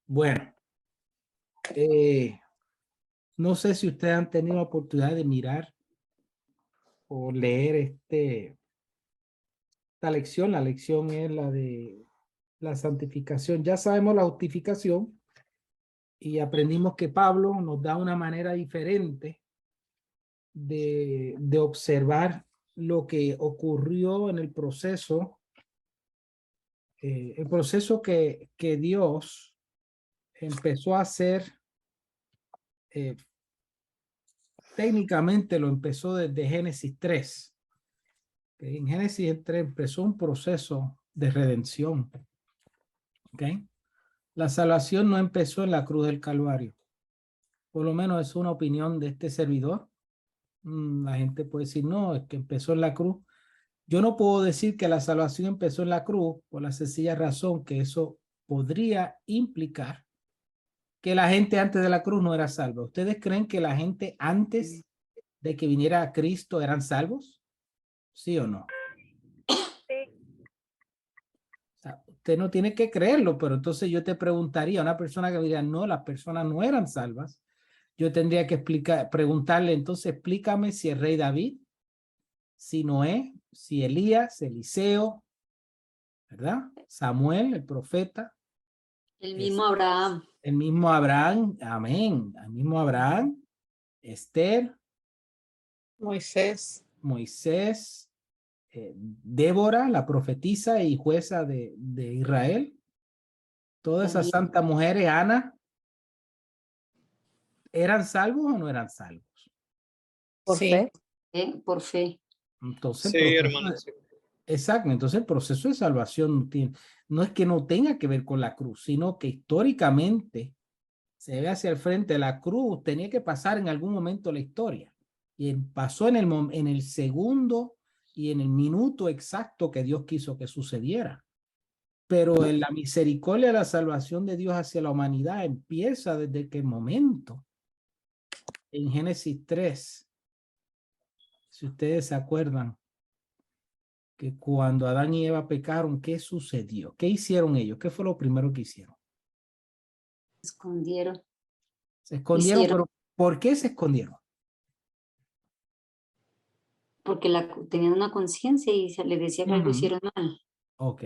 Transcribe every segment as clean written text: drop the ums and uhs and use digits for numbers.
Bueno, no sé si ustedes han tenido la oportunidad de mirar o leer esta lección. La lección es la de la santificación. Ya sabemos la justificación y aprendimos que Pablo nos da una manera diferente de observar lo que ocurrió en el proceso que Dios empezó a hacer. Técnicamente lo empezó desde Génesis 3. En Génesis 3 empezó un proceso de redención. ¿Okay? La salvación no empezó en la cruz del Calvario. Por lo menos es una opinión de este servidor. La gente puede decir, no, es que empezó en la cruz. Yo no puedo decir que la salvación empezó en la cruz por la sencilla razón que eso podría implicar que la gente antes de la cruz no era salva. ¿Ustedes creen que la gente antes de que viniera a Cristo eran salvos? ¿Sí o no? O sea, usted no tiene que creerlo, pero entonces yo te preguntaría a una persona que diría, no, las personas no eran salvas. Yo tendría que preguntarle, entonces explícame si el rey David, si Noé, si Elías, Eliseo, ¿verdad? Samuel, el profeta. El mismo Abraham. El mismo Abraham, amén. El mismo Abraham, Esther, Moisés, Débora, la profetisa y jueza de Israel. Todas esas santas mujeres, Ana, ¿eran salvos o no eran salvos? por fe. Por fe. Entonces, Sí, hermano. Sí. Exacto, entonces el proceso de salvación no es que no tenga que ver con la cruz, sino que históricamente se ve hacia el frente. La cruz tenía que pasar en algún momento de la historia y pasó en el segundo y en el minuto exacto que Dios quiso que sucediera. Pero en la misericordia de la salvación de Dios hacia la humanidad empieza desde qué momento. En Génesis 3, si ustedes se acuerdan, que cuando Adán y Eva pecaron, ¿qué sucedió? ¿Qué hicieron ellos? ¿Qué fue lo primero que hicieron? Escondieron. Se escondieron, pero ¿por qué se escondieron? Porque tenían una conciencia y se les decía que algo hicieron mal. Ok.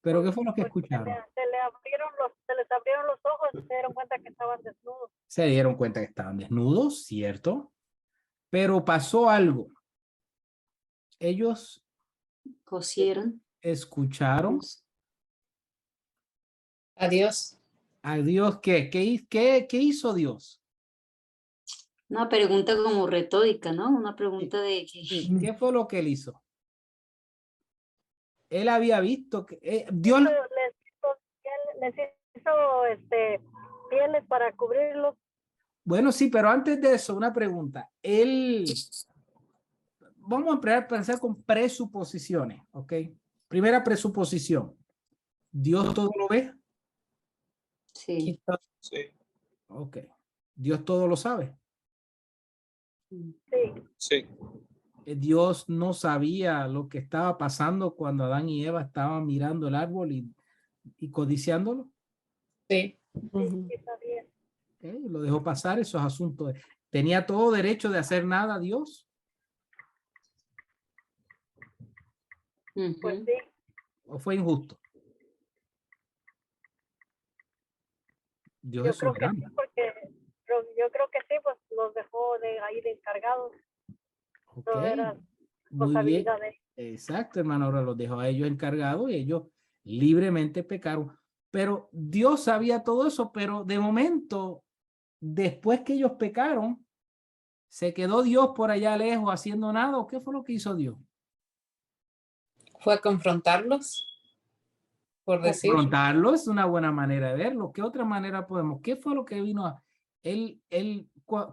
¿Pero qué fue lo que escucharon? Se les abrieron los ojos y se dieron cuenta que estaban desnudos. Se dieron cuenta que estaban desnudos, ¿cierto? Pero pasó algo. Ellos cosieron. Escucharon A Dios. a Dios. ¿Qué hizo Dios? Una pregunta como retórica, ¿no? Una pregunta de... ¿Qué fue lo que él hizo? Él había visto que Dios les hizo pieles para cubrirlos. Bueno, sí, pero antes de eso, una pregunta. Vamos a pensar con presuposiciones, ¿ok? Primera presuposición. ¿Dios todo lo ve? Sí. Sí. Ok. ¿Dios todo lo sabe? Sí. Sí. Dios no sabía lo que estaba pasando cuando Adán y Eva estaban mirando el árbol y codiciándolo. Sí. Sí, sabía. Okay, lo dejó pasar esos asuntos. ¿Tenía todo derecho de hacer nada Dios? Pues sí. ¿O fue injusto? Dios es soberano. Sí, porque yo creo que sí, pues los dejó ahí de encargados. Ok, Todo era muy bien. responsabilidad de ellos. Exacto, hermano, ahora los dejó a ellos encargados y ellos libremente pecaron. Pero Dios sabía todo eso, pero de momento, después que ellos pecaron, ¿se quedó Dios por allá lejos haciendo nada? ¿O qué fue lo que hizo Dios? Fue a confrontarlos, por decir. Confrontarlo es una buena manera de verlo. ¿Qué otra manera podemos? ¿Qué fue lo que vino a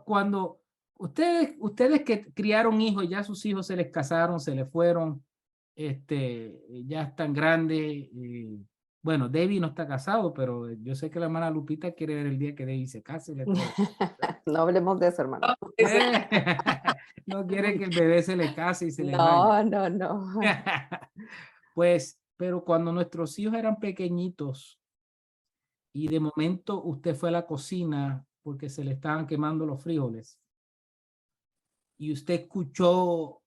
cuando ustedes que criaron hijos, ya sus hijos se les casaron, se les fueron, ya están grandes. Bueno, David no está casado, pero yo sé que la hermana Lupita quiere ver el día que David se case. No hablemos de eso, hermano. No quiere que el bebé se le case y se le No, vaya. no. Pues, pero cuando nuestros hijos eran pequeñitos y de momento usted fue a la cocina porque se le estaban quemando los frijoles y usted escuchó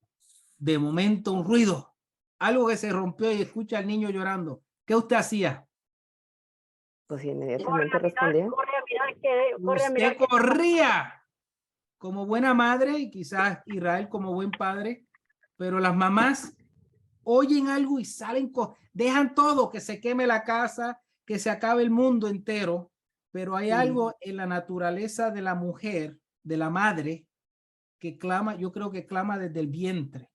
de momento un ruido, algo que se rompió y escucha al niño llorando, ¿qué usted hacía? Pues inmediatamente respondía. Corre a mirar Usted qué corría como buena madre y quizás Israel como buen padre, pero las mamás oyen algo y salen, dejan todo, que se queme la casa, que se acabe el mundo entero, pero hay algo en la naturaleza de la mujer, de la madre, que clama, yo creo que clama desde el vientre,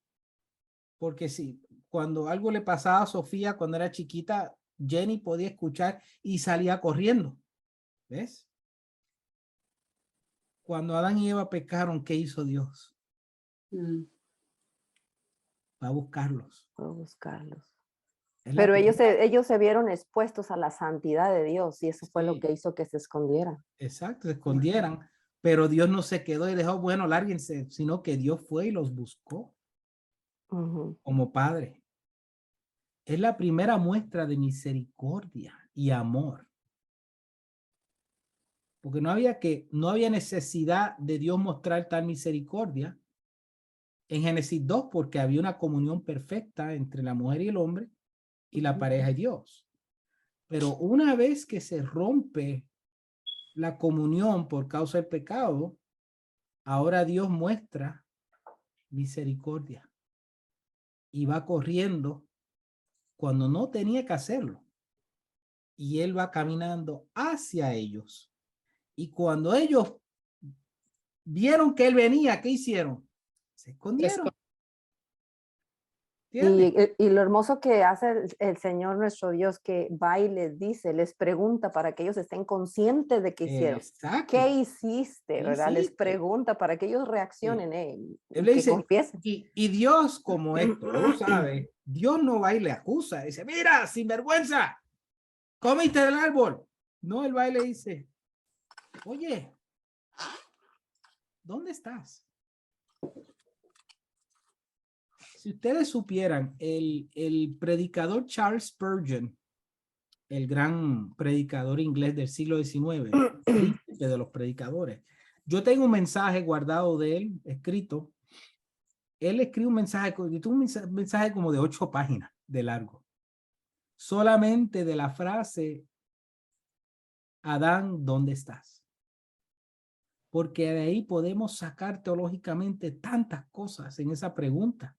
porque sí, cuando algo le pasaba a Sofía cuando era chiquita, Jenny podía escuchar y salía corriendo, ¿ves? Cuando Adán y Eva pecaron, ¿qué hizo Dios? Va a buscarlos. Puedo buscarlos. Es la Pero ellos primera- ellos se vieron expuestos a la santidad de Dios y eso fue lo Sí. que hizo que se escondieran. Exacto, se escondieran, pero Dios no se quedó y dejó, bueno, lárguense, sino que Dios fue y los buscó Ujú. como padre. Es la primera muestra de misericordia y amor. Porque no había necesidad de Dios mostrar tal misericordia en Génesis 2, porque había una comunión perfecta entre la mujer y el hombre y la pareja y Dios. Pero una vez que se rompe la comunión por causa del pecado, ahora Dios muestra misericordia y va corriendo cuando no tenía que hacerlo. Y él va caminando hacia ellos. Y cuando ellos vieron que él venía, ¿qué hicieron? Se escondieron. ¿Entiendes? Y lo hermoso que hace el Señor nuestro Dios, que va y les dice, les pregunta para que ellos estén conscientes de qué hicieron. Exacto. ¿Qué hiciste? ¿Qué ¿Verdad? Les hiciste? pregunta para que ellos Sí. reaccionen Él y le que dice, confiesen. y Dios, como esto, lo sabe, Dios no va y le acusa. Dice, mira, sinvergüenza, comiste del árbol. No, él va y le dice, oye, ¿dónde estás? Si ustedes supieran, el predicador Charles Spurgeon, el gran predicador inglés del siglo XIX, príncipe de los predicadores, yo tengo un mensaje guardado de él, escrito. Él escribe un mensaje como de 8 páginas de largo, solamente de la frase, Adán, ¿dónde estás? Porque de ahí podemos sacar teológicamente tantas cosas en esa pregunta.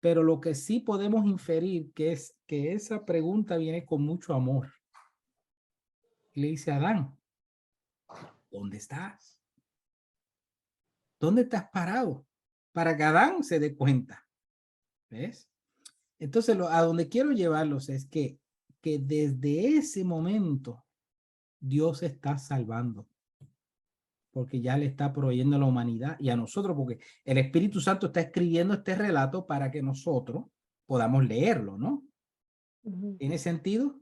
Pero lo que sí podemos inferir que es que esa pregunta viene con mucho amor. Y le dice a Adán, ¿dónde estás? ¿Dónde estás parado? Para que Adán se dé cuenta. ¿Ves? Entonces, a donde quiero llevarlos es que desde ese momento Dios está salvando. Porque ya le está proveyendo a la humanidad y a nosotros, porque el Espíritu Santo está escribiendo este relato para que nosotros podamos leerlo, ¿no? ¿Tiene sentido?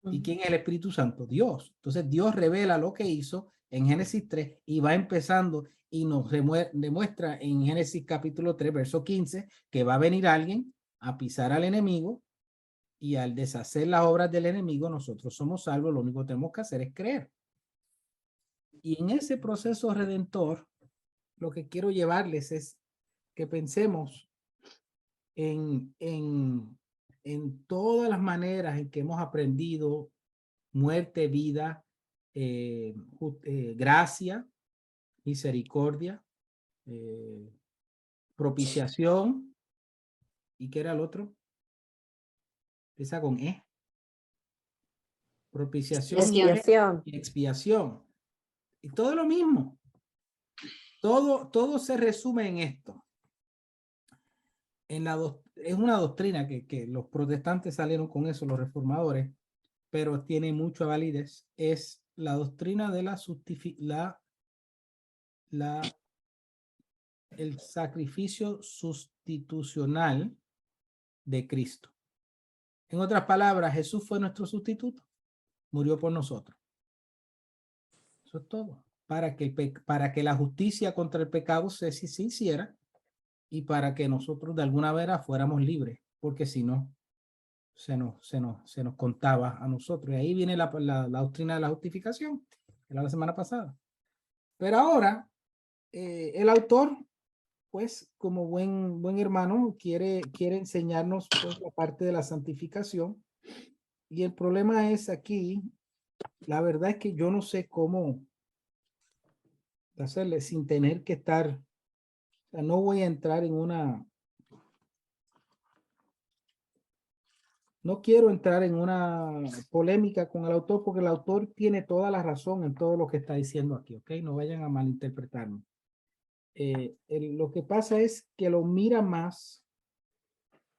¿Y quién es el Espíritu Santo? Dios. Entonces Dios revela lo que hizo en Génesis 3 y va empezando y nos demuestra en Génesis capítulo 3, verso 15, que va a venir alguien a pisar al enemigo y al deshacer las obras del enemigo, nosotros somos salvos, lo único que tenemos que hacer es creer. Y en ese proceso redentor, lo que quiero llevarles es que pensemos en todas las maneras en que hemos aprendido muerte, vida, gracia, misericordia, propiciación. ¿Y qué era el otro? Empieza con E. Propiciación Expiación. y expiación. Y todo lo mismo. Todo se resume en esto. Es una doctrina que los protestantes salieron con eso, los reformadores, pero tiene mucha validez. Es la doctrina de el sacrificio sustitucional de Cristo. En otras palabras, Jesús fue nuestro sustituto, murió por nosotros. Eso es todo. Para que la justicia contra el pecado se hiciera y para que nosotros de alguna manera fuéramos libres, porque si no, se nos contaba a nosotros. Y ahí viene la doctrina de la justificación, que era la semana pasada. Pero ahora, el autor, pues, como buen hermano, quiere enseñarnos pues, la parte de la santificación. Y el problema es aquí, la verdad es que yo no sé cómo hacerle sin tener que estar, o sea, no voy a entrar en no quiero entrar en una polémica con el autor porque el autor tiene toda la razón en todo lo que está diciendo aquí, ¿ok? No vayan a malinterpretarme. Lo que pasa es que lo mira más.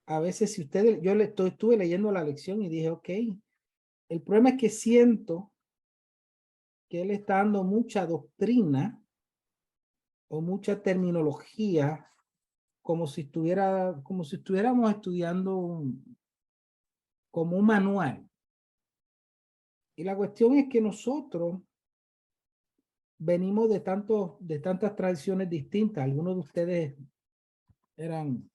A veces si ustedes, estuve leyendo la lección y dije, ok, el problema es que siento que él está dando mucha doctrina o mucha terminología como si estuviéramos estudiando como un manual. Y la cuestión es que nosotros venimos de tantas tradiciones distintas. Algunos de ustedes eran,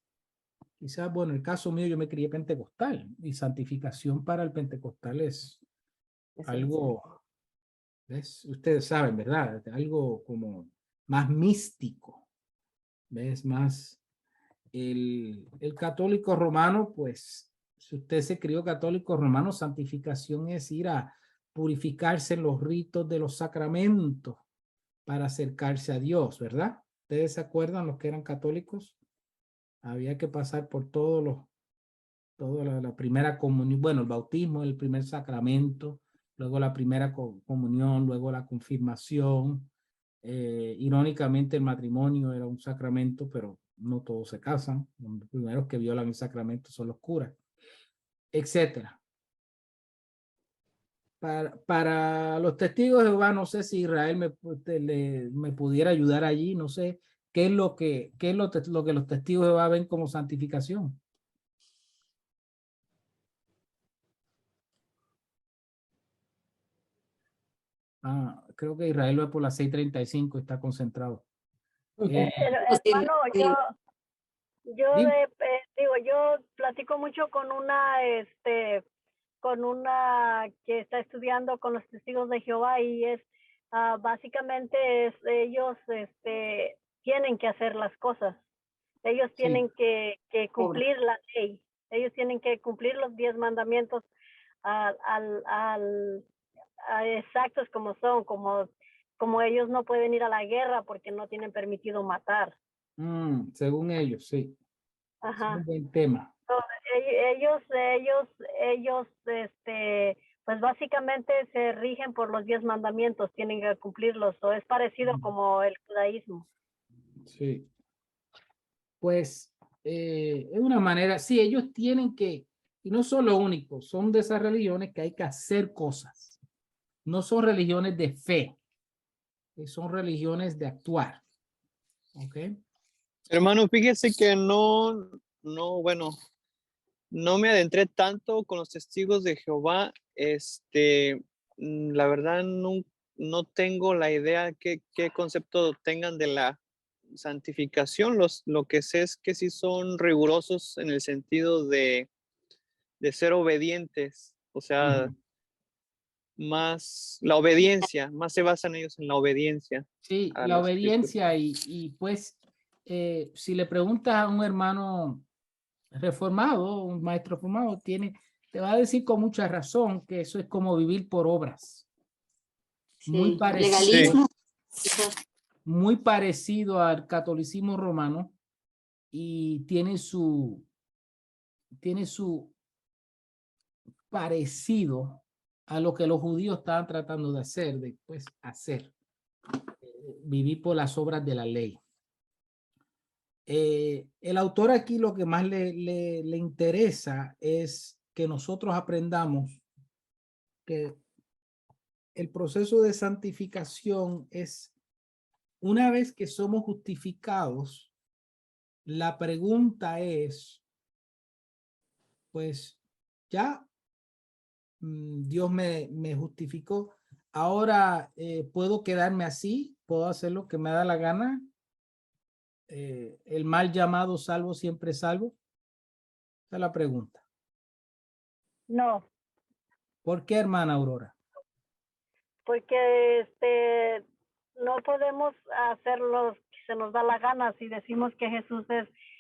quizás, bueno, en el caso mío yo me crié pentecostal y santificación para el pentecostal es algo, ustedes saben, ¿verdad? Algo como más místico, ¿ves? Más el católico romano, pues, si usted se crió católico romano, santificación es ir a purificarse en los ritos de los sacramentos para acercarse a Dios, ¿verdad? ¿Ustedes se acuerdan los que eran católicos? Había que pasar por toda la primera comunión, bueno, el bautismo, el primer sacramento, luego la primera comunión, luego la confirmación. Irónicamente el matrimonio era un sacramento, pero no todos se casan. Los primeros que violan el sacramento son los curas, etcétera. Para los testigos de Jehová, no sé si Israel me pudiera ayudar allí, no sé qué es lo que los testigos de Jehová ven como santificación. Creo que Israel va por las 6:35, está concentrado. Hermano, yo Dime. yo platico mucho con una que está estudiando con los testigos de Jehová y es básicamente ellos tienen que hacer las cosas. Ellos tienen que cumplir la ley. Ellos tienen que cumplir los 10 mandamientos exactos como son, como ellos no pueden ir a la guerra porque no tienen permitido matar. Según ellos, sí. Ajá. Es un buen tema. Ellos, pues básicamente se rigen por los 10 mandamientos, tienen que cumplirlos, o es parecido como el judaísmo. Sí. Pues es una manera, sí, ellos tienen que, y no son los únicos, son de esas religiones que hay que hacer cosas. No son religiones de fe, son religiones de actuar. ¿Ok? Hermano, fíjese que bueno, no me adentré tanto con los testigos de Jehová. La verdad no tengo la idea qué concepto tengan de la santificación. Lo que sé es que sí son rigurosos en el sentido de ser obedientes, o sea, más la obediencia, más se basan ellos en la obediencia. Sí, a la las escrituras. obediencia y pues si le preguntas a un hermano reformado, un maestro reformado, te va a decir con mucha razón que eso es como vivir por obras. Muy Sí, parecido, legalismo. muy parecido al catolicismo romano y tiene su parecido a lo que los judíos estaban tratando de hacer, vivir por las obras de la ley. El autor aquí lo que más le interesa es que nosotros aprendamos que el proceso de santificación es una vez que somos justificados, la pregunta es, pues ya Dios me justificó, ahora puedo quedarme así, puedo hacer lo que me da la gana, el mal llamado salvo siempre salvo. Esa es la pregunta. No, ¿Por qué, hermana Aurora? porque no podemos hacerlo si se nos da la gana. Si decimos que Jesús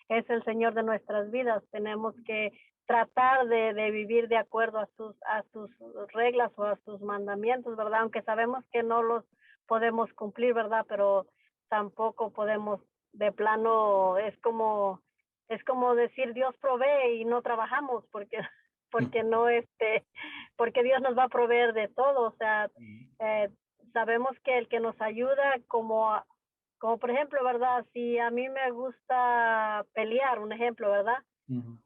es el Señor de nuestras vidas, tenemos que tratar de vivir de acuerdo a sus reglas o a sus mandamientos, ¿verdad? Aunque sabemos que no los podemos cumplir, ¿verdad? Pero tampoco podemos, de plano, es como decir Dios provee y no trabajamos porque no porque Dios nos va a proveer de todo. O sea, sabemos que el que nos ayuda, como por ejemplo, ¿verdad? Si a mí me gusta pelear, un ejemplo, ¿verdad?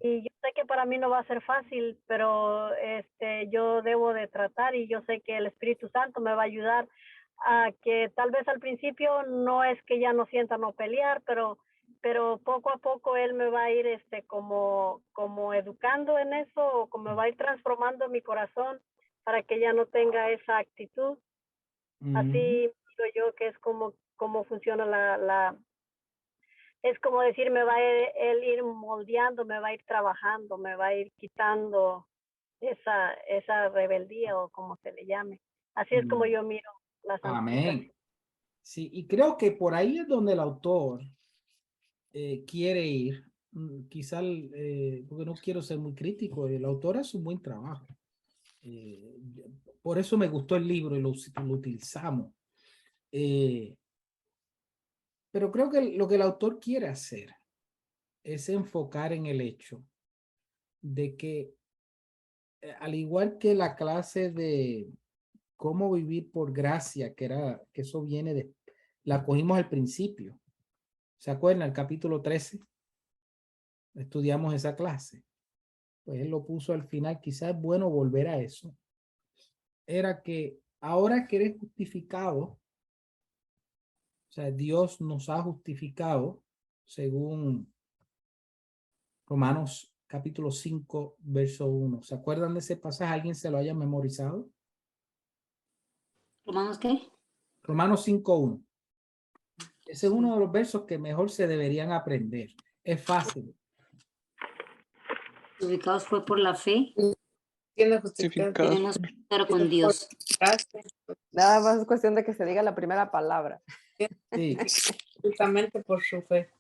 Y yo sé que para mí no va a ser fácil, pero yo debo de tratar, y yo sé que el Espíritu Santo me va a ayudar a que tal vez al principio no es que ya no sienta no pelear, pero poco a poco él me va a ir como educando en eso, o como me va a ir transformando mi corazón para que ya no tenga esa actitud. Así digo yo que es como funciona es como decir, me va a él ir moldeando, me va a ir trabajando, me va a ir quitando esa rebeldía, o como se le llame. Así es como yo miro la santificación. Amén. Sí, y creo que por ahí es donde el autor quiere ir. Quizá, porque no quiero ser muy crítico, el autor hace un buen trabajo. Por eso me gustó el libro y lo utilizamos. Pero creo que lo que el autor quiere hacer es enfocar en el hecho de que, al igual que la clase de cómo vivir por gracia, que eso viene la cogimos al principio. ¿Se acuerdan? El capítulo 13. Estudiamos esa clase. Pues él lo puso al final. Quizás es bueno volver a eso. Era que ahora que eres justificado, o sea, Dios nos ha justificado según Romanos capítulo 5, verso 1. ¿Se acuerdan de ese pasaje? ¿Alguien se lo haya memorizado? ¿Romanos qué? Romanos 5:1. Ese es uno de los versos que mejor se deberían aprender. Es fácil. Ubicados fue por la fe. Siendo justificado Tenemos que estar con Dios. gracia, Nada más es cuestión de que se diga la primera palabra. Sí. justamente por su fe.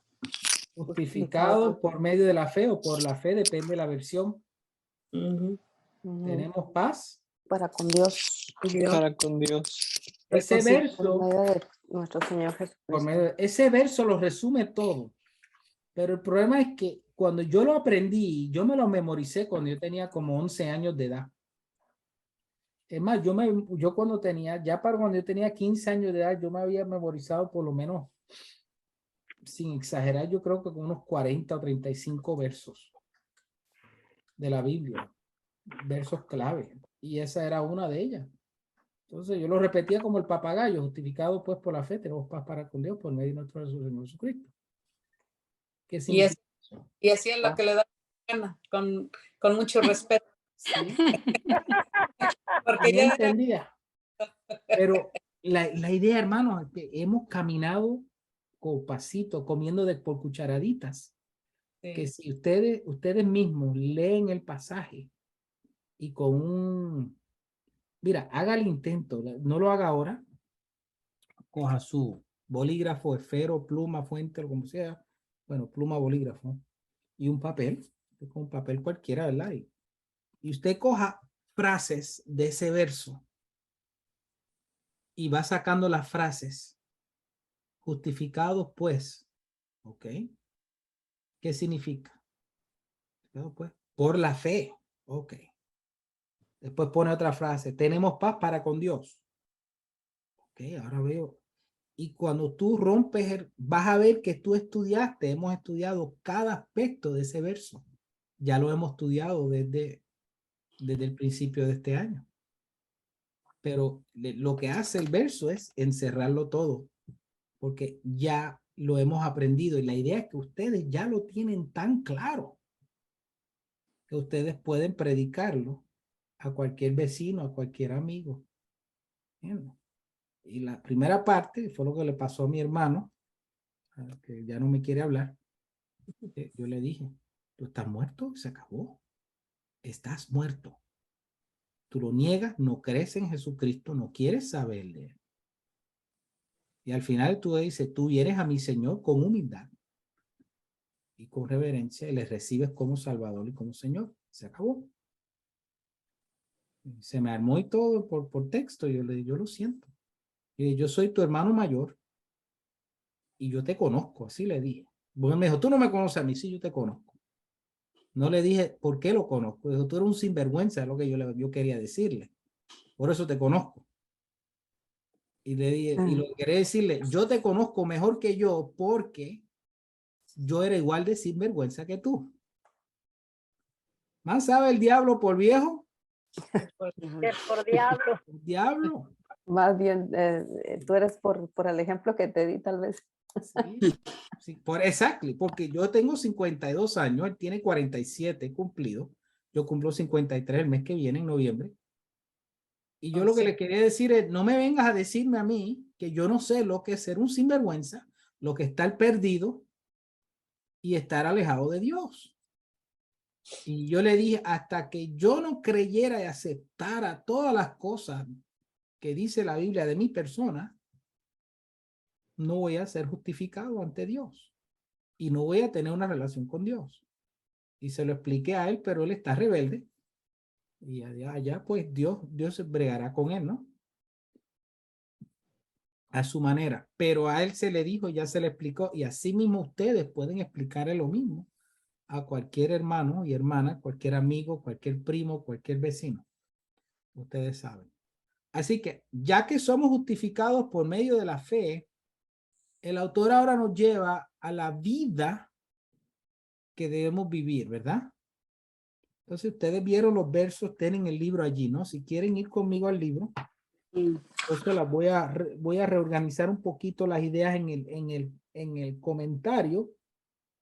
Justificado por medio de la fe o por la fe, depende de la versión. Ujú. Tenemos paz. Para con Dios. Dios, Para con Dios. Ese Pues sí, Por verso, medio de nuestro Señor por Jesucristo. medio ese verso lo resume todo. Pero el problema es que cuando yo lo aprendí, yo me lo memoricé cuando yo tenía como 11 años de edad. Es más, yo cuando cuando yo tenía 15 años de edad, yo me había memorizado por lo menos, sin exagerar, yo creo que con unos 40 o 35 versos de la Biblia, versos clave. Y esa era una de ellas. Entonces yo lo repetía como el papagayo, justificado pues por la fe, tenemos paz para con Dios por medio de nuestro Señor Jesucristo. ¿Qué y significa eso? así es lo que le da pena, con mucho respeto. Sí, Porque no ya entendía. Pero la idea, hermanos, es que hemos caminado con pasito, comiendo por cucharaditas. Que sí, si ustedes mismos leen el pasaje y mira, haga el intento, no lo haga ahora, coja su bolígrafo, esfero, pluma, fuente, o como sea, bueno, pluma, bolígrafo, y un papel, con un papel cualquiera, ¿verdad? Y usted coja frases de ese verso y va sacando las frases. Justificados, pues, ¿ok? ¿Qué significa? Pues, por la fe, ok. Después pone otra frase, tenemos paz para con Dios. Ok, ahora veo. Y cuando tú rompes, vas a ver que tú hemos estudiado cada aspecto de ese verso. Ya lo hemos estudiado desde el principio de este año. Pero lo que hace el verso es encerrarlo todo, porque ya lo hemos aprendido. Y la idea es que ustedes ya lo tienen tan claro que ustedes pueden predicarlo a cualquier vecino, a cualquier amigo. ¿Entiendes? Y la primera parte fue lo que le pasó a mi hermano, que ya no me quiere hablar. Yo le dije, tú estás muerto, se acabó. Estás muerto. Tú lo niegas, no crees en Jesucristo, no quieres saber de él. Y al final tú dices, tú vienes a mi Señor con humildad y con reverencia y le recibes como Salvador y como Señor. Se acabó. Se me armó y todo por texto. Yo le dije, yo lo siento. Yo soy tu hermano mayor y yo te conozco, así le dije. Bueno, me dijo, tú no me conoces a mí, sí, yo te conozco. No le dije, ¿por qué lo conozco? Dijo, tú eres un sinvergüenza, es lo que yo quería decirle. Por eso te conozco. Y le dije, y lo que quería decirle, yo te conozco mejor que yo porque yo era igual de sinvergüenza que tú. Más sabe el diablo por viejo. Que por diablo. El diablo. Más bien, tú eres por el ejemplo que te di, tal vez. Sí, sí, exactly, porque yo tengo 52 años, él tiene 47 cumplido. Yo cumplo 53 el mes que viene, en noviembre. Y yo lo que le quería decir es, no me vengas a decirme a mí que yo no sé lo que es ser un sinvergüenza, lo que es estar perdido y estar alejado de Dios. Y yo le dije, hasta que yo no creyera y aceptara todas las cosas que dice la Biblia de mi persona, no voy a ser justificado ante Dios y no voy a tener una relación con Dios. Y se lo expliqué a él, pero él está rebelde. Y allá pues Dios bregará con él, ¿no? A su manera. Pero a él se le dijo, ya se le explicó, y así mismo ustedes pueden explicarle lo mismo a cualquier hermano y hermana, cualquier amigo, cualquier primo, cualquier vecino. Ustedes saben. Así que, ya que somos justificados por medio de la fe, el autor ahora nos lleva a la vida que debemos vivir, ¿verdad? Entonces, ustedes vieron los versos, tienen el libro allí, ¿no? Si quieren ir conmigo al libro, entonces las voy a reorganizar un poquito las ideas en el comentario,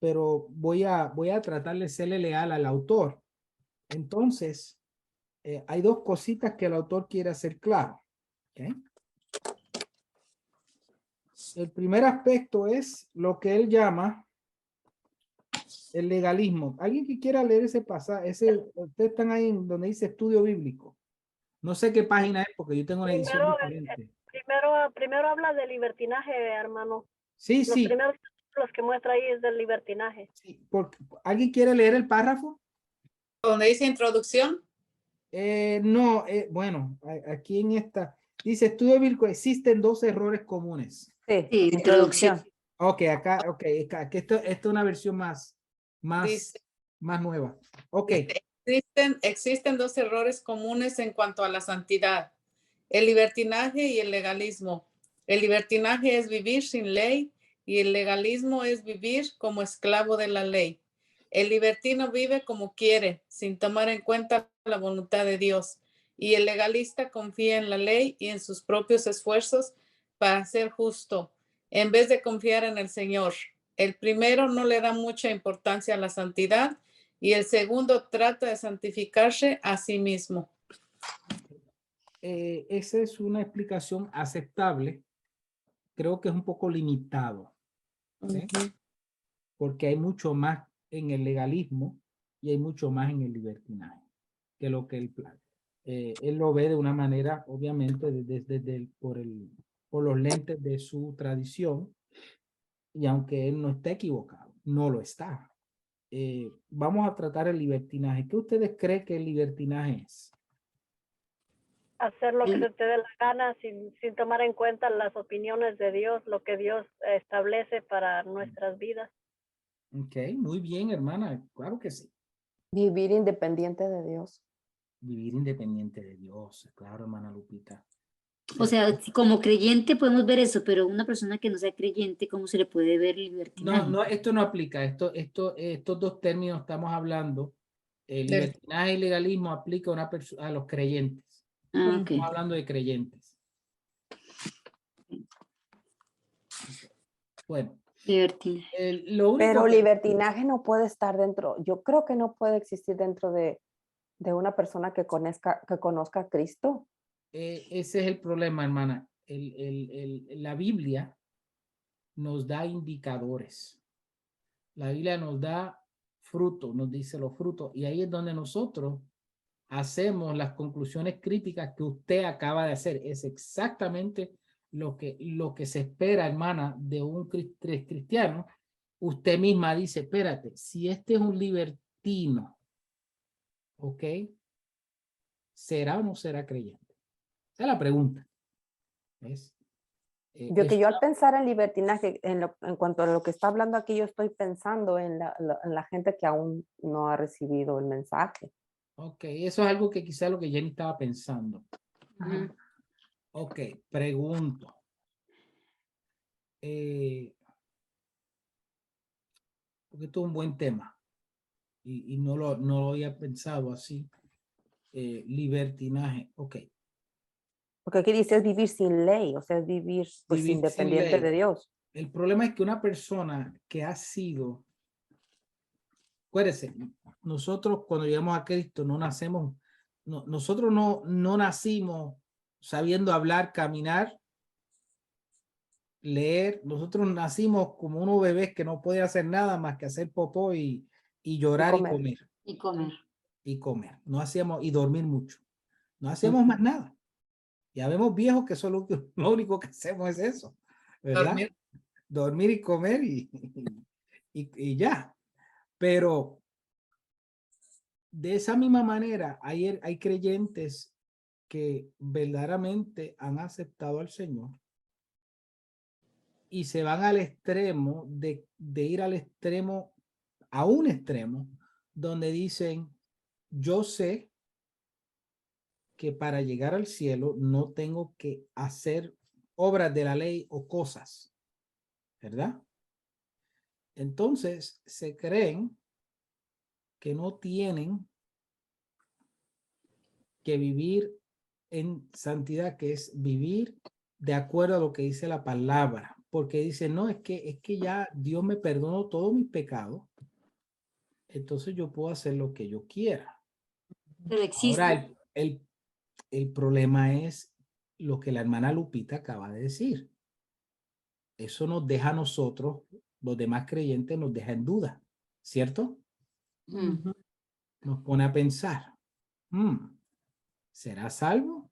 pero voy a tratar de serle leal al autor. Entonces, hay dos cositas que el autor quiere hacer claro. ¿Okay? El primer aspecto es lo que él llama el legalismo. ¿Alguien que quiera leer ese pasaje? Ustedes están ahí en donde dice estudio bíblico. No sé qué página es porque yo tengo una edición diferente. Primero habla de libertinaje, hermano. Sí, Los sí. primeros los que muestra ahí es del libertinaje. Sí, ¿alguien quiere leer el párrafo? Donde dice introducción. No, bueno, aquí en esta dice estudio bíblico, existen dos errores comunes. Sí, Sí, introducción. Ok, acá, esto es una versión más Dice, nueva. Ok. existen dos errores comunes en cuanto a la santidad: el libertinaje y el legalismo. El libertinaje es vivir sin ley y el legalismo es vivir como esclavo de la ley. El libertino vive como quiere, sin tomar en cuenta la voluntad de Dios, y el legalista confía en la ley y en sus propios esfuerzos para ser justo, en vez de confiar en el Señor. El primero no le da mucha importancia a la santidad y el segundo trata de santificarse a sí mismo. Esa es una explicación aceptable. Creo que es un poco limitado, ¿sí? Porque hay mucho más en el legalismo y hay mucho más en el libertinaje que lo que él lo ve de una manera, obviamente, por los lentes de su tradición, y aunque él no esté equivocado, no lo está. Vamos a tratar el libertinaje. ¿Qué ustedes creen que el libertinaje es? Hacer lo que se te dé la gana sin tomar en cuenta las opiniones de Dios, lo que Dios establece para nuestras vidas. Ok, muy bien, hermana. Claro que sí. vivir independiente de Dios. Vivir independiente de Dios. Claro, hermana Lupita. O sea, como creyente podemos ver eso, pero una persona que no sea creyente, ¿cómo se le puede ver libertinaje? No, esto no aplica. Estos dos términos estamos hablando. Libertinaje y legalismo aplica a los creyentes. Ah, ok. Estamos hablando de creyentes. Bueno. Libertinaje. Lo único Pero que, libertinaje no puede estar dentro, yo creo que no puede existir dentro de una persona que conozca a Cristo. ese es el problema, hermana. La Biblia nos da indicadores. La Biblia nos da frutos, nos dice los frutos. Y ahí es donde nosotros hacemos las conclusiones críticas que usted acaba de hacer. Es exactamente lo que se espera, hermana, de un cristiano. Usted misma dice, espérate, si este es un libertino, ¿ok? ¿Será o no será creyente? Esa es la pregunta. ¿Ves? Yo al pensar en libertinaje, en cuanto a lo que está hablando aquí, yo estoy pensando en la gente que aún no ha recibido el mensaje. Ok, eso es algo que quizá lo que Jenny estaba pensando. Ujú. Ok, pregunto. Porque esto es un buen tema y no lo había pensado así. Libertinaje, ok. Porque aquí dice es vivir sin ley, o sea, es vivir pues Vivir sin independiente ley. de Dios. El problema es que una persona que ha sido, acuérdese, nosotros cuando llegamos a Cristo no nacemos, nosotros no nacimos sabiendo hablar, caminar, leer. Nosotros nacimos como unos bebés que no podían hacer nada más que hacer popó y llorar y comer. Y comer. Y comer. No hacíamos, y dormir mucho. No hacíamos más nada. Ya vemos viejos que solo lo único que hacemos es eso, ¿verdad? Dormir y comer y ya. Pero de esa misma manera hay creyentes que verdaderamente han aceptado al Señor y se van al extremo de ir al extremo, a un extremo, donde dicen, yo sé que para llegar al cielo no tengo que hacer obras de la ley o cosas, ¿verdad? Entonces se creen que no tienen que vivir en santidad, que es vivir de acuerdo a lo que dice la palabra, porque dice, no, es que ya Dios me perdonó todos mis pecados, entonces yo puedo hacer lo que yo quiera. Pero existe. Ahora, el problema es lo que la hermana Lupita acaba de decir. Eso nos deja a nosotros, los demás creyentes, nos deja en duda, ¿cierto? Mm. Nos pone a pensar, ¿será salvo?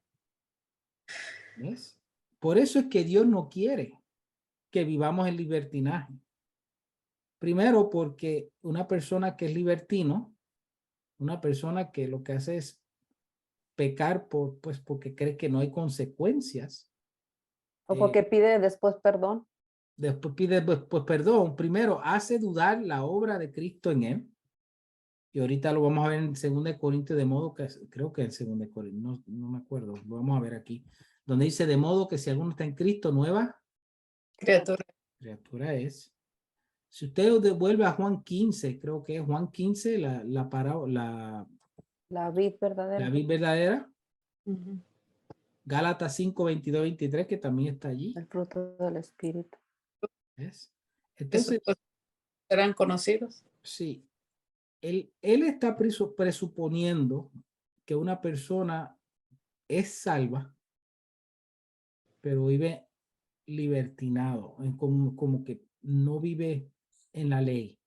¿Ves? Por eso es que Dios no quiere que vivamos en libertinaje. Primero, porque una persona que es libertino, una persona que lo que hace es pecar pues porque cree que no hay consecuencias. O porque pide después perdón. Después pide pues perdón. Primero, hace dudar la obra de Cristo en él. Y ahorita lo vamos a ver en 2 Corintios, de modo que, creo que en 2 Corintios, no me acuerdo, lo vamos a ver aquí, donde dice, de modo que si alguno está en Cristo, nueva criatura es. Si usted devuelve a Juan 15, creo que es Juan 15, La vid verdadera. la vid verdadera, Gálatas 5, 22, 23, que también está allí. El fruto del Espíritu. ¿Ves? Entonces, serán conocidos. sí, él está presuponiendo que una persona es salva, pero vive libertinado, como que no vive en la ley.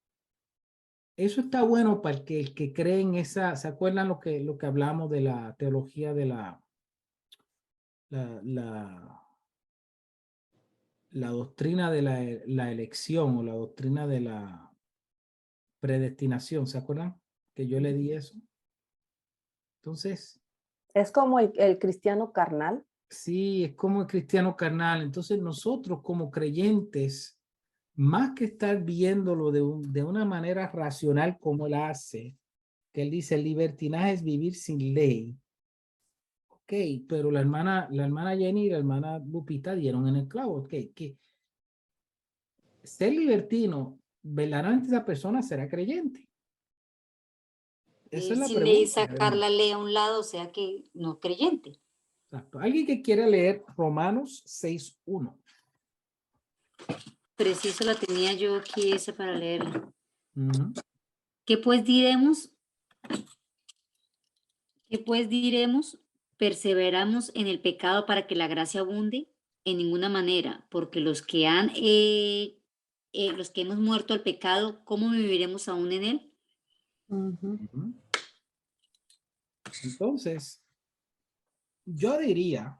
Eso está bueno para el que cree en esa, ¿se acuerdan lo que hablamos de la teología de la doctrina de la elección o la doctrina de la predestinación? ¿Se acuerdan que yo le di eso? Entonces, Es como el cristiano carnal. sí, es como el cristiano carnal. Entonces nosotros como creyentes, más que estar viéndolo de una manera racional como él hace, que él dice, el libertinaje es vivir sin ley. Ok, pero la hermana Jenny y la hermana Lupita dieron en el clavo. Ok, que ser libertino, verdaderamente esa persona será creyente. Esa es la Sin ley pregunta. sacar la ley a un lado, o sea que no creyente. Exacto. Alguien que quiera leer Romanos 6:1. Preciso la tenía yo aquí esa para leerla. Uh-huh. ¿Qué pues diremos? ¿Qué pues diremos? ¿Perseveramos en el pecado para que la gracia abunde? En ninguna manera, porque los que hemos muerto al pecado, ¿cómo viviremos aún en él? Uh-huh. Entonces, yo diría,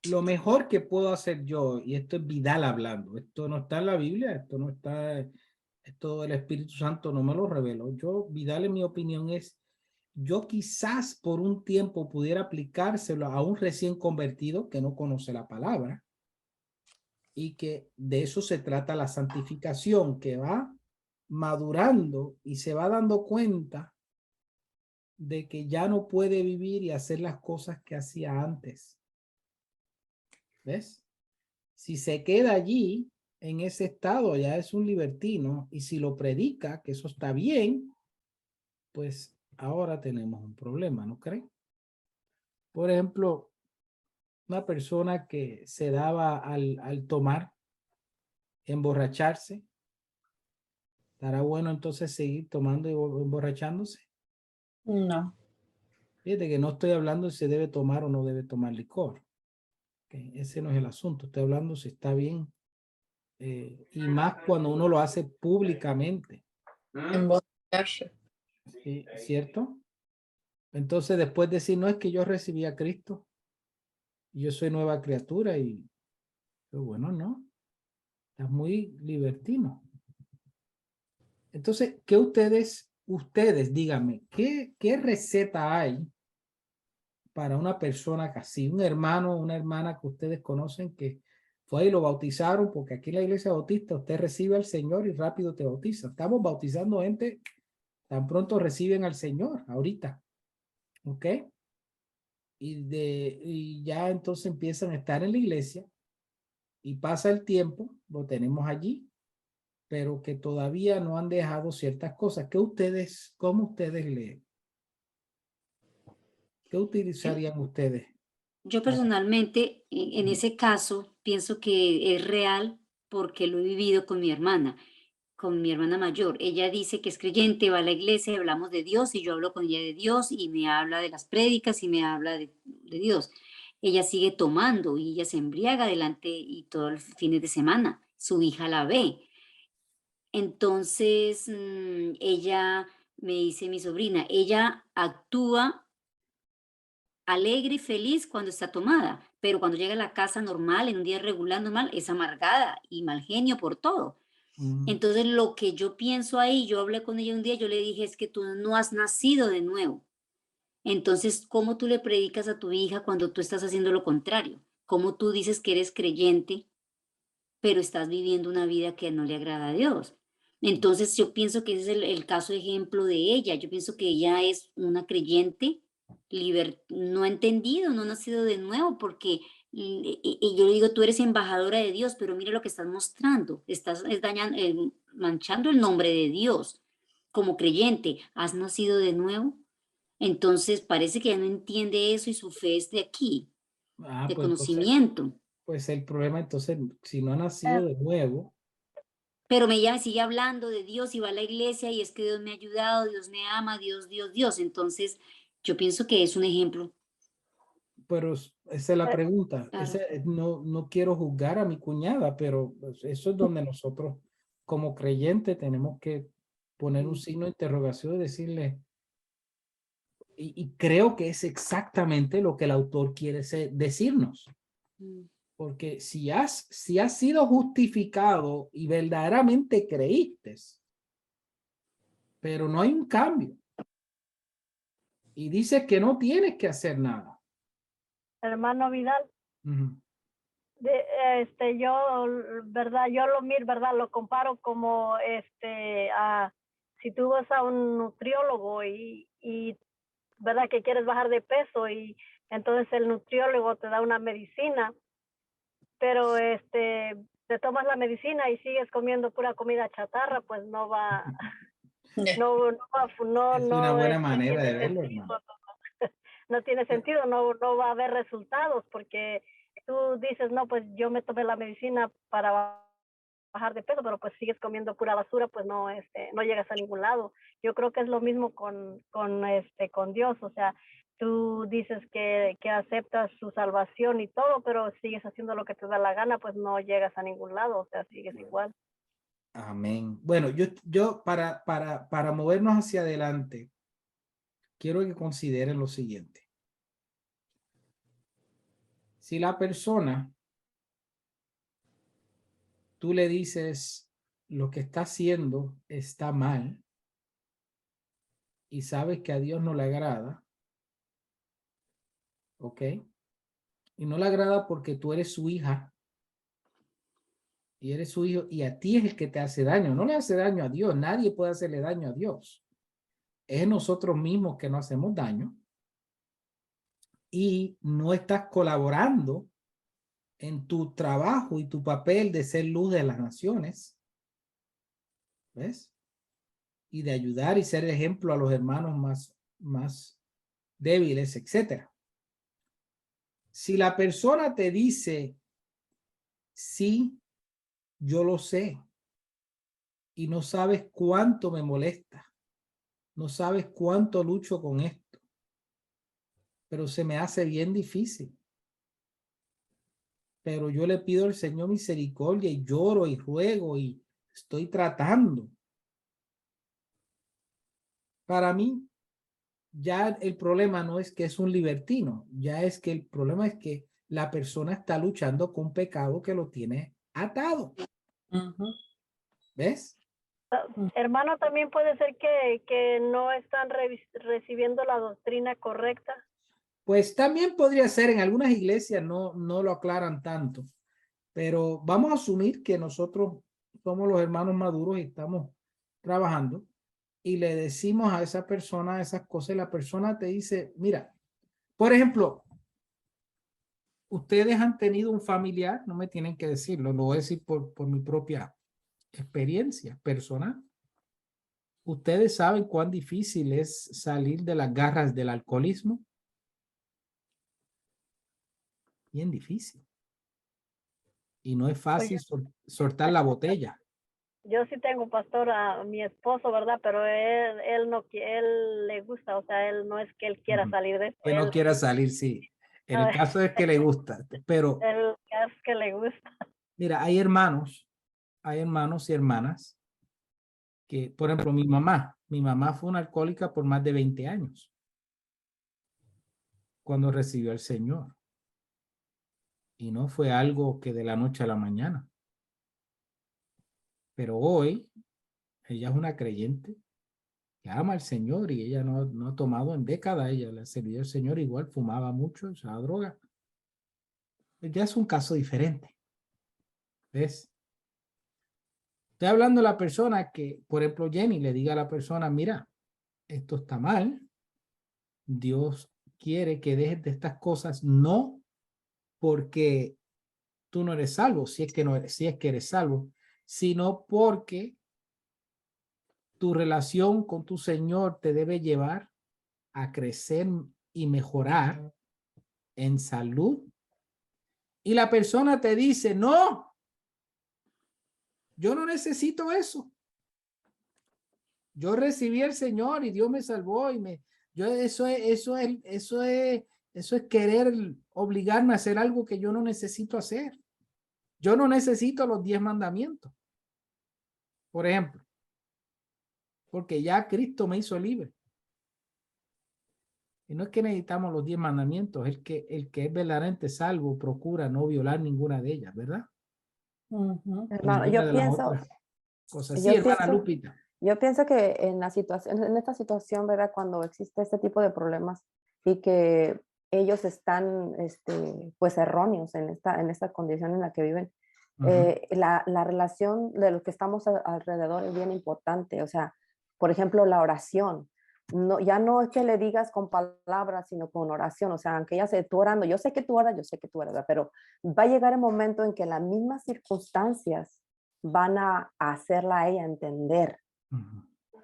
lo mejor que puedo hacer yo, y esto es Vidal hablando, esto no está en la Biblia, esto no está, esto el Espíritu Santo no me lo reveló. Yo, Vidal, en mi opinión es, yo quizás por un tiempo pudiera aplicárselo a un recién convertido que no conoce la palabra, y que de eso se trata la santificación, que va madurando y se va dando cuenta de que ya no puede vivir y hacer las cosas que hacía antes. ¿Ves? Si se queda allí en ese estado, ya es un libertino, y si lo predica, que eso está bien, pues ahora tenemos un problema, ¿no creen? Por ejemplo, una persona que se daba al tomar, emborracharse, ¿estará bueno entonces seguir tomando y emborrachándose? No. Fíjate que no estoy hablando si se debe tomar o no debe tomar licor. Okay, ese no es el asunto. Estoy hablando si está bien. Y más cuando uno lo hace públicamente. Emborracharse. ¿Sí? ¿Cierto? Entonces después decir, no es que yo recibí a Cristo, yo soy nueva criatura y pero bueno, no. Estás muy libertino. Entonces, ¿qué ustedes díganme, qué receta hay para una persona casi, un hermano o una hermana que ustedes conocen que fue y lo bautizaron? Porque aquí en la iglesia bautista usted recibe al Señor y rápido te bautiza. Estamos bautizando gente tan pronto reciben al Señor, ahorita. ¿Ok? Y ya entonces empiezan a estar en la iglesia y pasa el tiempo, lo tenemos allí, pero que todavía no han dejado ciertas cosas. ¿Cómo ustedes leen? ¿Qué utilizarían ustedes? Yo personalmente, en ese caso, pienso que es real porque lo he vivido con mi hermana mayor. Ella dice que es creyente, va a la iglesia, y hablamos de Dios y yo hablo con ella de Dios y me habla de las prédicas y me habla de Dios. Ella sigue tomando y ella se embriaga delante y todos los fines de semana. Su hija la ve. Entonces, ella me dice mi sobrina, ella actúa alegre y feliz cuando está tomada, pero cuando llega a la casa normal, en un día regular normal, es amargada y mal genio por todo. Entonces, lo que yo pienso ahí, yo hablé con ella un día, yo le dije, es que tú no has nacido de nuevo. Entonces, ¿cómo tú le predicas a tu hija cuando tú estás haciendo lo contrario? ¿Cómo tú dices que eres creyente, pero estás viviendo una vida que no le agrada a Dios? Entonces, yo pienso que ese es el caso ejemplo de ella. Yo pienso que ella es una creyente, no ha entendido, no ha nacido de nuevo, porque y yo le digo, tú eres embajadora de Dios, pero mira lo que estás mostrando, estás dañando, manchando el nombre de Dios como creyente. ¿Has nacido de nuevo? Entonces, parece que ella no entiende eso y su fe es de aquí, de Pues entonces, conocimiento. pues el problema entonces, si no ha nacido de nuevo, Pero ella me sigue hablando de Dios y va a la iglesia y es que Dios me ha ayudado, Dios me ama, Dios, Dios, Dios. Entonces, yo pienso que es un ejemplo. pero esa es la Eh, pregunta. Claro. No quiero juzgar a mi cuñada, pero pues, eso es donde nosotros como creyentes tenemos que poner un signo de interrogación y decirle, y creo que es exactamente lo que el autor quiere decirnos. Mm. Porque si has sido justificado y verdaderamente creíste, pero no hay un cambio, y dices que no tienes que hacer nada. Hermano Vidal, Ujú. yo, verdad, yo lo miro, verdad, lo comparo como, si tú vas a un nutriólogo y verdad que quieres bajar de peso y entonces el nutriólogo te da una medicina, pero te tomas la medicina y sigues comiendo pura comida chatarra, pues no va, Es una buena manera tiene de verlo, sentido, hermano. no tiene sentido, no va a haber resultados porque tú dices, no, pues yo me tomé la medicina para bajar de peso, pero pues sigues comiendo pura basura, pues no, no llegas a ningún lado. Yo creo que es lo mismo con Dios, o sea, tú dices que aceptas su salvación y todo, pero sigues haciendo lo que te da la gana, pues no llegas a ningún lado, o sea, sigues igual. Amén. Bueno, yo para movernos hacia adelante, quiero que consideren lo siguiente. Si la persona, tú le dices lo que está haciendo está mal y sabes que a Dios no le agrada, ¿ok? Y no le agrada porque tú eres su hija y eres su hijo y a ti es el que te hace daño. No le hace daño a Dios. Nadie puede hacerle daño a Dios. Es nosotros mismos que nos hacemos daño y no estás colaborando en tu trabajo y tu papel de ser luz de las naciones. ¿Ves? Y de ayudar y ser ejemplo a los hermanos más débiles, etcétera. Si la persona te dice, sí, yo lo sé, y no sabes cuánto me molesta, no sabes cuánto lucho con esto, pero se me hace bien difícil. Pero yo le pido al Señor misericordia y lloro y ruego y estoy tratando. Para mí, ya el problema no es que es un libertino, ya es que el problema es que la persona está luchando con un pecado que lo tiene atado. ¿Ves? Hermano, también puede ser que no están recibiendo la doctrina correcta. Pues también podría ser, en algunas iglesias no lo aclaran tanto, pero vamos a asumir que nosotros somos los hermanos maduros y estamos trabajando y le decimos a esa persona esas cosas y la persona te dice, mira, por ejemplo, ustedes han tenido un familiar, no me tienen que decirlo, lo voy a decir por mi propia experiencia personal. Ustedes saben cuán difícil es salir de las garras del alcoholismo. Bien difícil. Y no es fácil soltar la botella. Yo sí tengo, pastor, a mi esposo, ¿verdad? Pero él le gusta, o sea, él no es que él quiera salir de eso. Que no quiera salir, sí. En el caso es que le gusta, pero Él es que le gusta. mira, hay hermanos y hermanas que, por ejemplo, mi mamá fue una alcohólica por más de 20 años cuando recibió al Señor. Y no fue algo que de la noche a la mañana. Pero hoy ella es una creyente que ama al Señor y ella no ha tomado en décadas. Ella le ha servido al Señor, igual fumaba mucho, usaba droga. Ya es un caso diferente. ¿Ves? Estoy hablando de la persona que, por ejemplo, Jenny le diga a la persona, mira, esto está mal. Dios quiere que dejes de estas cosas, no porque tú no eres salvo, si es que eres salvo, sino porque tu relación con tu Señor te debe llevar a crecer y mejorar en salud. Y la persona te dice, no, yo no necesito eso. Yo recibí al Señor y Dios me salvó y eso es querer obligarme a hacer algo que yo no necesito hacer. Yo no necesito los 10 mandamientos, por ejemplo, porque ya Cristo me hizo libre. Y no es que necesitamos los 10 mandamientos, el que es verdaderamente salvo procura no violar ninguna de ellas, ¿verdad? Hermano, yo pienso, Sí, hermana Lupita. Yo pienso que en esta situación, ¿verdad? Cuando existe este tipo de problemas y que ellos están, pues, erróneos en esta condición en la que viven, la relación de los que estamos alrededor es bien importante. O sea, por ejemplo, la oración. No, ya no es que le digas con palabras, sino con oración. O sea, aunque ella se esté orando, yo sé que tú oras, ¿verdad? Pero va a llegar el momento en que las mismas circunstancias van a hacerla a ella entender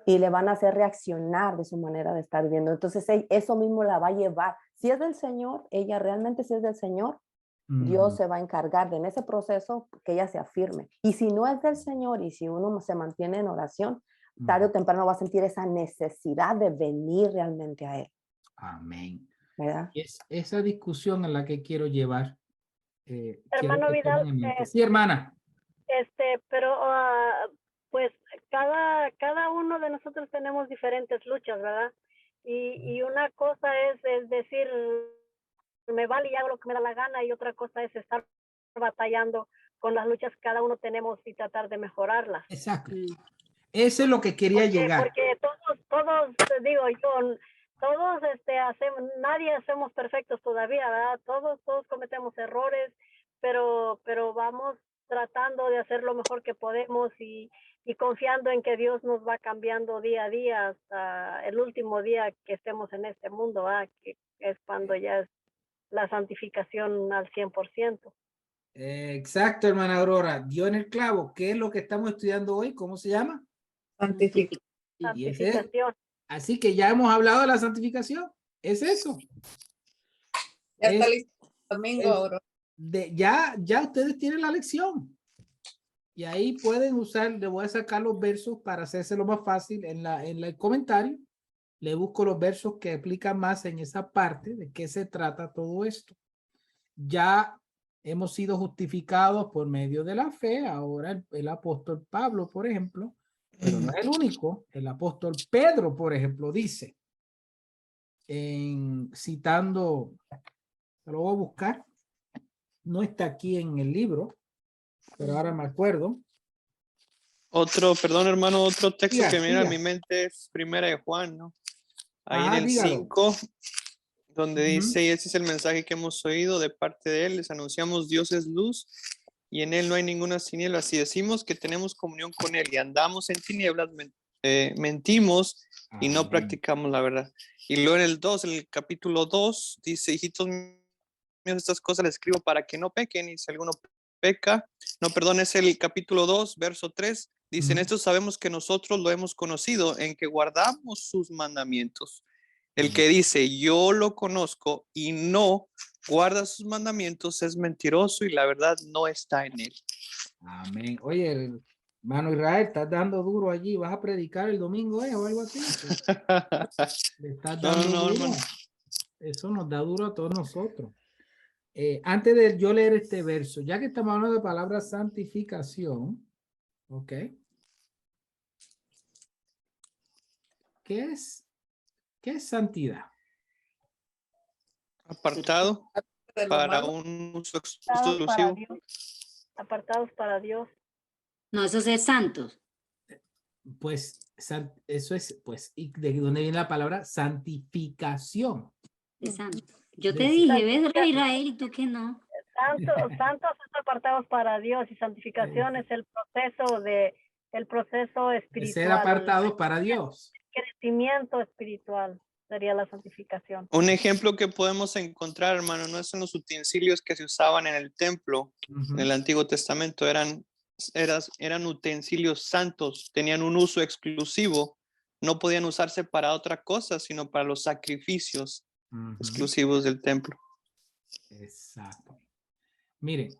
y le van a hacer reaccionar de su manera de estar viviendo. Entonces, eso mismo la va a llevar. Si es del Señor, ella realmente si es del Señor, Dios se va a encargar de en ese proceso que ella se afirme. Y si no es del Señor y si uno se mantiene en oración, tarde o temprano va a sentir esa necesidad de venir realmente a Él. Amén. ¿Verdad? Es esa discusión en la que quiero llevar. Hermano Vidal, sí, hermana. Pero pues cada uno de nosotros tenemos diferentes luchas, ¿verdad? Y una cosa es decir, me vale y hago lo que me da la gana, y otra cosa es estar batallando con las luchas que cada uno tenemos y tratar de mejorarlas. Exacto. Mm. Eso es lo que quería llegar. Porque todos, digo yo, todos hacemos, nadie hacemos perfectos todavía, ¿verdad? Todos cometemos errores, pero vamos tratando de hacer lo mejor que podemos y confiando en que Dios nos va cambiando día a día hasta el último día que estemos en este mundo, ¿verdad? Que es cuando ya es la santificación al 100%. Exacto, hermana Aurora. Dio en el clavo. ¿Qué es lo que estamos estudiando hoy? ¿Cómo se llama? Santificación. Y ese es. Santificación. Así que ya hemos hablado de la santificación. Es eso. Ya está Es- listo el domingo, es- Aurora. ya ustedes tienen la lección. Y ahí pueden usar, le voy a sacar los versos para hacérselo más fácil en el comentario. Le busco los versos que explican más en esa parte de qué se trata todo esto. Ya hemos sido justificados por medio de la fe. Ahora el apóstol Pablo, por ejemplo, pero no es el único. El apóstol Pedro, por ejemplo, dice, citando, lo voy a buscar, no está aquí en el libro, pero ahora me acuerdo. Perdón, hermano, otro texto Diga, que me viene a diga. mi mente es Primera de Juan, ¿no? Ahí en el Dígalo. 5, donde Ujú. dice, y ese es el mensaje que hemos oído de parte de él, les anunciamos Dios es luz y en él no hay ninguna tiniebla. Si decimos que tenemos comunión con él y andamos en tinieblas, mentimos y no Amén. practicamos la verdad. Y luego en el 2, en el capítulo 2, dice, hijitos míos, estas cosas les escribo para que no pequen, y si alguno peca, no, perdón, es el capítulo 2, verso 3, dice, en Ujú. esto sabemos que nosotros lo hemos conocido, en que guardamos sus mandamientos. El que dice, yo lo conozco y no guarda sus mandamientos es mentiroso y la verdad no está en él. Amén. Oye, hermano Israel, estás dando duro allí. ¿Vas a predicar el domingo o algo así? Le estás No, dando duro. hermano. Eso nos da duro a todos nosotros. Antes de yo leer este verso, ya que estamos hablando de palabra santificación, ¿ok? ¿Qué es santidad? Apartado De lo para malo. un uso Apartados para exclusivo. Dios. Apartados para Dios. No, eso es santos. Pues eso es, pues, ¿y de dónde viene la palabra santificación? Es santo. Yo te De- dije, ¿ves, Israel? Y tú que no. Santos es apartados para Dios y santificación es el proceso de espiritual. ser apartados para Dios. Crecimiento espiritual sería la santificación. Un ejemplo que podemos encontrar, hermano, no son los utensilios que se usaban en el templo Ujú. en el Antiguo Testamento, eran utensilios santos, tenían un uso exclusivo, no podían usarse para otra cosa, sino para los sacrificios Ujú. exclusivos del templo. Exacto. Miren,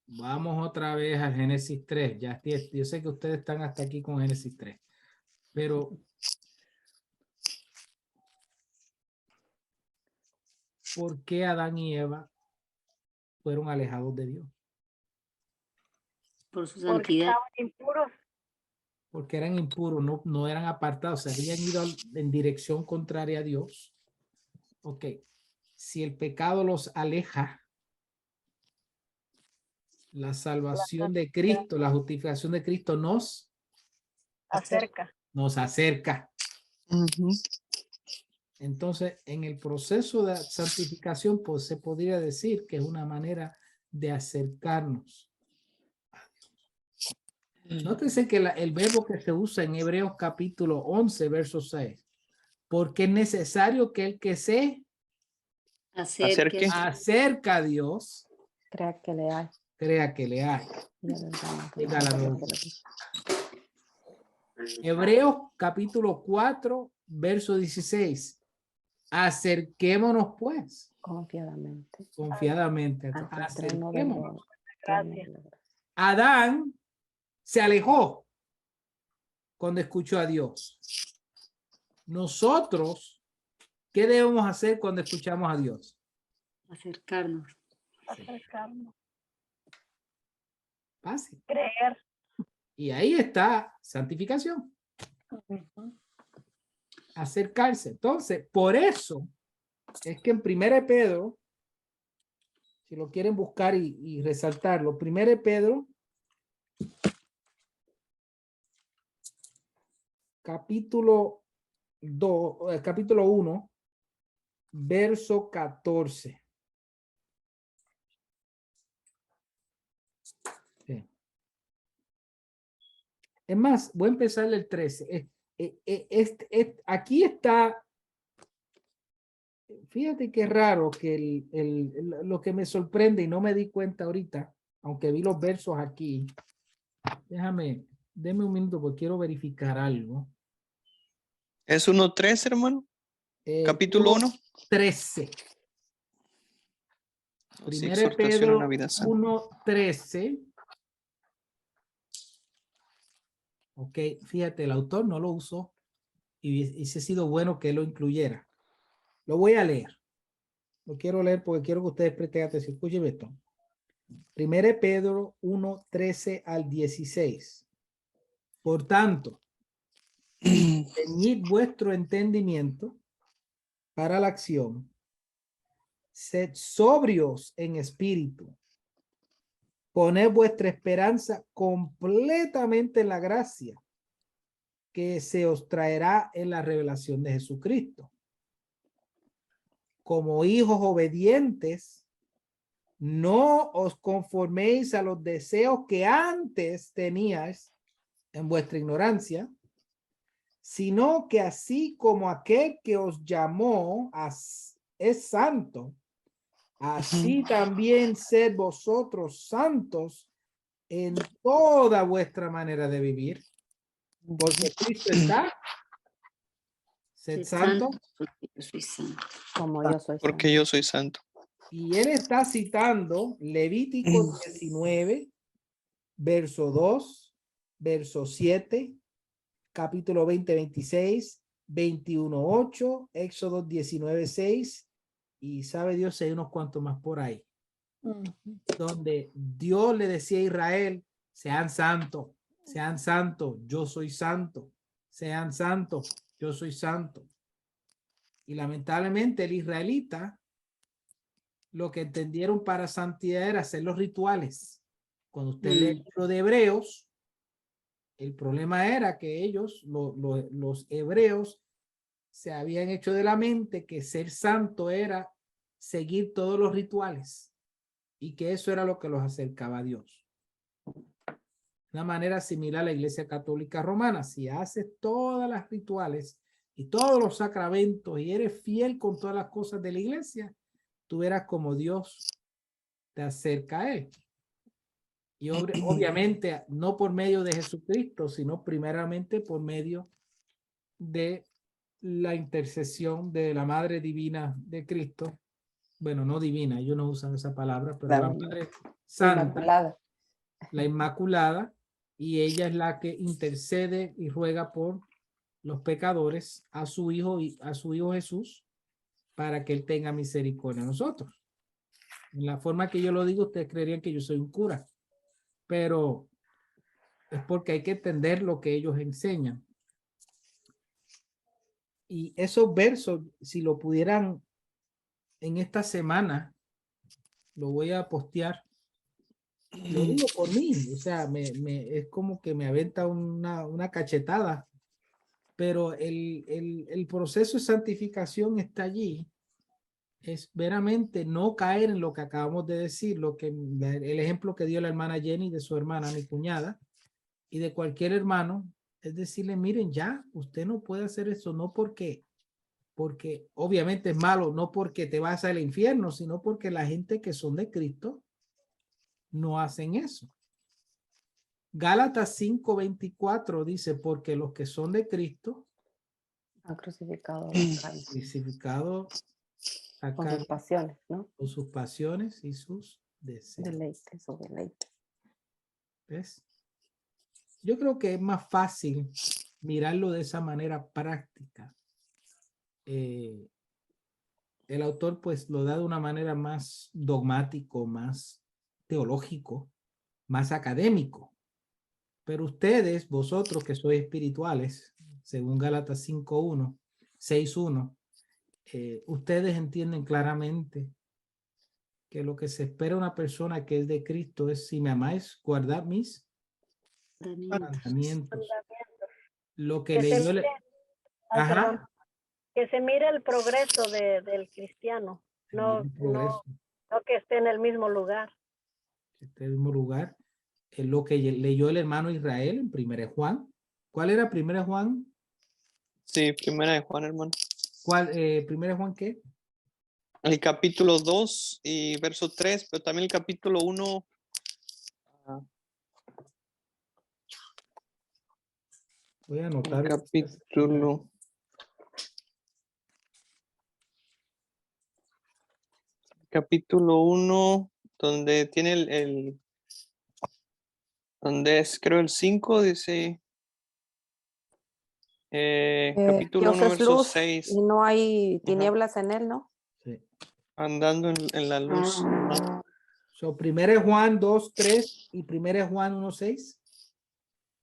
vamos otra vez a Génesis 3. Yo sé que ustedes están hasta aquí con Génesis 3, pero ¿por qué Adán y Eva fueron alejados de Dios? Por su Porque santidad. estaban impuros. Porque eran impuros, no eran apartados, se habían ido en dirección contraria a Dios. Ok, si el pecado los aleja, la salvación de Cristo, la justificación de Cristo nos Acerca. acerca. Ujú. Entonces, en el proceso de santificación, pues se podría decir que es una manera de acercarnos a Dios. Nótense que el verbo que se usa en Hebreos capítulo 11, verso 6, porque es necesario que el que se Acerque. acerca a Dios, Crea que le hay. crea que le hay. Y la verdad, Diga la verdad. Hebreos capítulo 4, verso 16. Acerquémonos pues Confiadamente. confiadamente. Ante el trono de Acerquémonos. Gracias. Adán se alejó cuando escuchó a Dios. Nosotros, ¿qué debemos hacer cuando escuchamos a Dios? Acercarnos. Acercarnos. Fácil. Creer. Y ahí está santificación. Ujú. acercarse. Entonces, por eso es que en 1 Pedro, si lo quieren buscar y resaltarlo, 1 Pedro, capítulo 1, verso 14. Sí. Es más, voy a empezar el 13. Aquí está. Fíjate qué raro que lo que me sorprende y no me di cuenta ahorita, aunque vi los versos aquí. Deme un minuto porque quiero verificar algo. ¿Es 1:3, hermano? Capítulo 1. 13. Sí, 1 exhortación a la Pedro vida sana. 1:13. Ok, fíjate, el autor no lo usó y ha sido bueno que lo incluyera. Lo voy a leer. Lo quiero leer porque quiero que ustedes presten atención. Escúcheme esto. 1 Pedro 1:13 al 16. Por tanto, ceñid vuestro entendimiento para la acción. Sed sobrios en espíritu. Poned vuestra esperanza completamente en la gracia que se os traerá en la revelación de Jesucristo. Como hijos obedientes, no os conforméis a los deseos que antes teníais en vuestra ignorancia, sino que así como aquel que os llamó es santo, así también sed vosotros santos en toda vuestra manera de vivir, porque Cristo está. Sed santo. Porque yo soy santo. Como yo soy Porque yo soy santo. Y él está citando Levítico 19, verso 2, verso 7, capítulo 20, 26, 21, 8, Éxodo 19, 6, y sabe Dios si hay unos cuantos más por ahí, donde Dios le decía a Israel, sean santos, yo soy santo, sean santos, yo soy santo. Y lamentablemente el israelita, lo que entendieron para santidad era hacer los rituales. Cuando usted lee el libro de Hebreos, el problema era que ellos, los hebreos, se habían hecho de la mente que ser santo era seguir todos los rituales y que eso era lo que los acercaba a Dios. Una manera similar a la Iglesia Católica Romana. Si haces todas las rituales y todos los sacramentos y eres fiel con todas las cosas de la iglesia, tú verás como Dios te acerca a él. Y obviamente no por medio de Jesucristo, sino primeramente por medio de la intercesión de la Madre Divina de Cristo. Bueno, no divina, ellos no usan esa palabra, pero la Madre Santa, Inmaculada. la Inmaculada, y ella es la que intercede y ruega por los pecadores a su Hijo Jesús para que él tenga misericordia de nosotros. En la forma que yo lo digo, ustedes creerían que yo soy un cura, pero es porque hay que entender lo que ellos enseñan. Y esos versos, si lo pudieran en esta semana, lo voy a postear. Lo digo por mí, o sea, es como que me aventa una cachetada, pero el proceso de santificación está allí. Es veramente no caer en lo que acabamos de decir, el ejemplo que dio la hermana Jenny de su hermana, mi cuñada, y de cualquier hermano, es decirle, miren, ya, usted no puede hacer eso, no porque obviamente es malo, no porque te vas al infierno, sino porque la gente que son de Cristo no hacen eso. Gálatas 5:24 dice, porque los que son de Cristo Han crucificado la carne crucificado a con sus pasiones, ¿no? con sus pasiones y sus deseos. Deleites o deleites. ¿Ves? Yo creo que es más fácil mirarlo de esa manera práctica. El autor pues lo da de una manera más dogmático, más teológico, más académico. Pero ustedes, vosotros que sois espirituales, según Gálatas 5:1, 6:1, ustedes entienden claramente que lo que se espera de una persona que es de Cristo es, si me amáis, guardad mis mandamientos. Lo que Que se leyó, mire, ajá, perdón, que se mire el progreso del cristiano, no, el progreso, no que esté en el mismo lugar. este mismo lugar, es lo que leyó el hermano Israel en 1 Juan. ¿Cuál era 1 Juan? Sí, primera de Juan, hermano. ¿Cuál? 1 Juan qué? El capítulo 2 y verso 3, pero también el capítulo 1. Voy a El anotar. capítulo 1, donde tiene donde es, creo, el 5, dice, capítulo Dios 1, es verso luz 6, y no hay Ajá. tinieblas en él, ¿no? Sí. andando en la luz. Ajá. So, 1 Juan 2:3 y 1 Juan 1:6.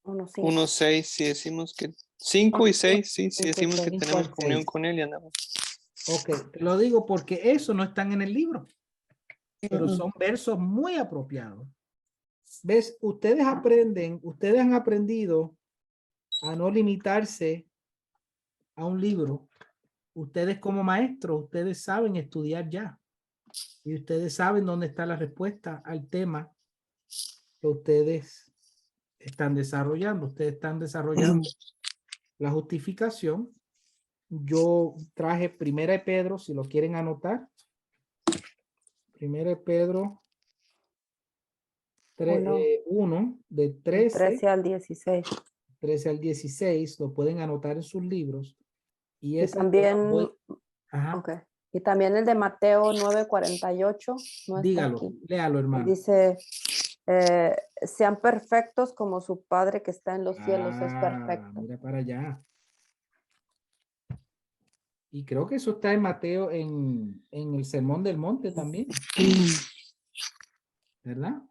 1:5. 1, 6, si decimos que 5 y 6, sí, si decimos que Cinco tenemos al comunión 6. con él y andamos. Ok, te lo digo porque eso no están en el libro, pero son versos muy apropiados. ¿Ves? Ustedes han aprendido a no limitarse a un libro. Ustedes como maestros, ustedes saben estudiar ya. Y ustedes saben dónde está la respuesta al tema que ustedes están desarrollando. Ustedes están desarrollando la justificación. Yo traje 1 de Pedro, si lo quieren anotar. 1 de Pedro 1, de 13 al 16. 13 al 16, lo pueden anotar en sus libros. Y Y también, ajá. okay. Y también el de Mateo 9:48 no está Dígalo, aquí. léalo, hermano. Dice, sean perfectos como su Padre que está en los cielos es perfecto. Mira para allá. Y creo que eso está en Mateo, en el Sermón del Monte también. ¿Verdad?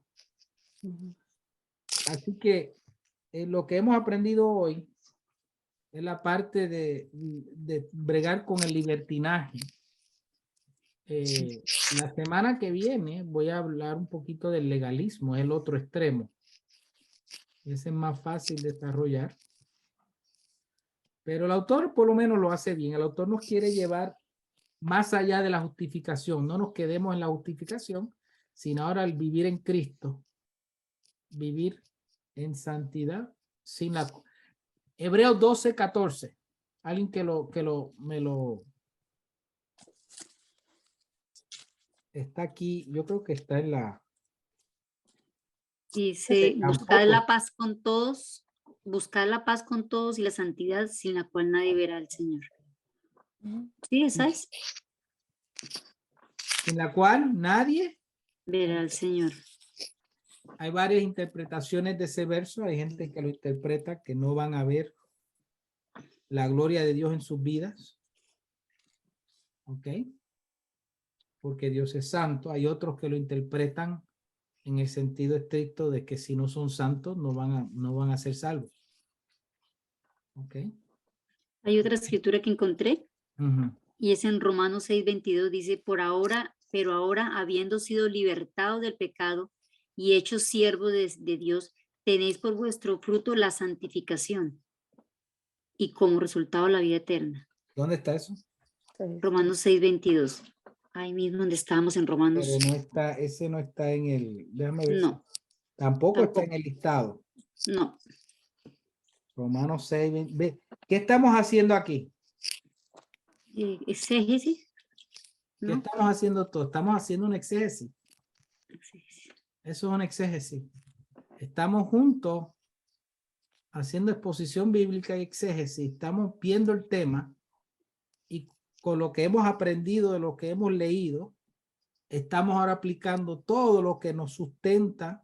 Así que lo que hemos aprendido hoy es la parte de bregar con el libertinaje. La semana que viene voy a hablar un poquito del legalismo, es el otro extremo. Ese es más fácil de desarrollar. Pero el autor por lo menos lo hace bien. El autor nos quiere llevar más allá de la justificación. No nos quedemos en la justificación, sino ahora al vivir en Cristo. Vivir en santidad sin la... Hebreos 12:14. Alguien me lo... Está aquí, yo creo que está en la... Dice, buscad Tampoco. la paz con todos, buscad la paz con todos y la santidad sin la cual nadie verá al Señor. ¿Sí, esa es? En la cual nadie... Verá al Señor. Hay varias interpretaciones de ese verso. Hay gente que lo interpreta que no van a ver la gloria de Dios en sus vidas. ¿Ok? Porque Dios es santo. Hay otros que lo interpretan en el sentido estricto de que si no son santos no van a ser salvos. ¿Ok? Hay otra escritura que encontré Uh-huh. y es en Romanos 6:22, dice, pero ahora habiendo sido libertados del pecado y hechos siervos de Dios, tenéis por vuestro fruto la santificación y como resultado la vida eterna. ¿Dónde está eso? Romanos 6:22. Ahí mismo donde estábamos en Romanos. Pero no está, ese no está en el, déjame ver. No. Tampoco está en el listado. No. Romanos 6, ¿qué estamos haciendo aquí? ¿Exégesis? ¿Qué ¿No? estamos haciendo todo? Estamos haciendo un exégesis. Eso es un exégesis. Estamos juntos haciendo exposición bíblica y exégesis. Estamos viendo el tema y con lo que hemos aprendido, de lo que hemos leído, estamos ahora aplicando todo lo que nos sustenta.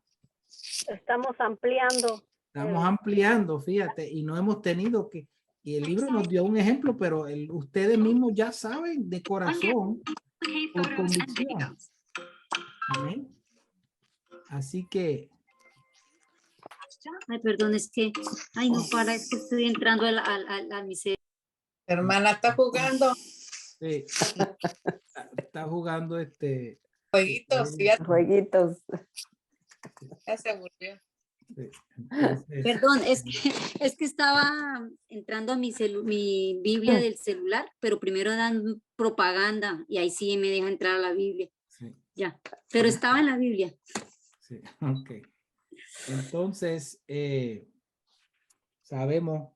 Estamos ampliando. Estamos ampliando, fíjate, y no hemos tenido que, y el libro nos dio un ejemplo, pero ustedes mismos ya saben de corazón, por convicción. Amén. Así que... Ay, perdón, es que, ay, no para, es que estoy entrando a mi Hermana está jugando Sí. Está jugando jueguitos, ya, Jueguitos. ya se aburrió. sí. Entonces, Perdón, es que estaba entrando a mi Biblia del celular, pero primero dan propaganda y ahí sí me deja entrar a la Biblia. sí, Ya, pero estaba en la Biblia. sí, ok. Entonces, sabemos,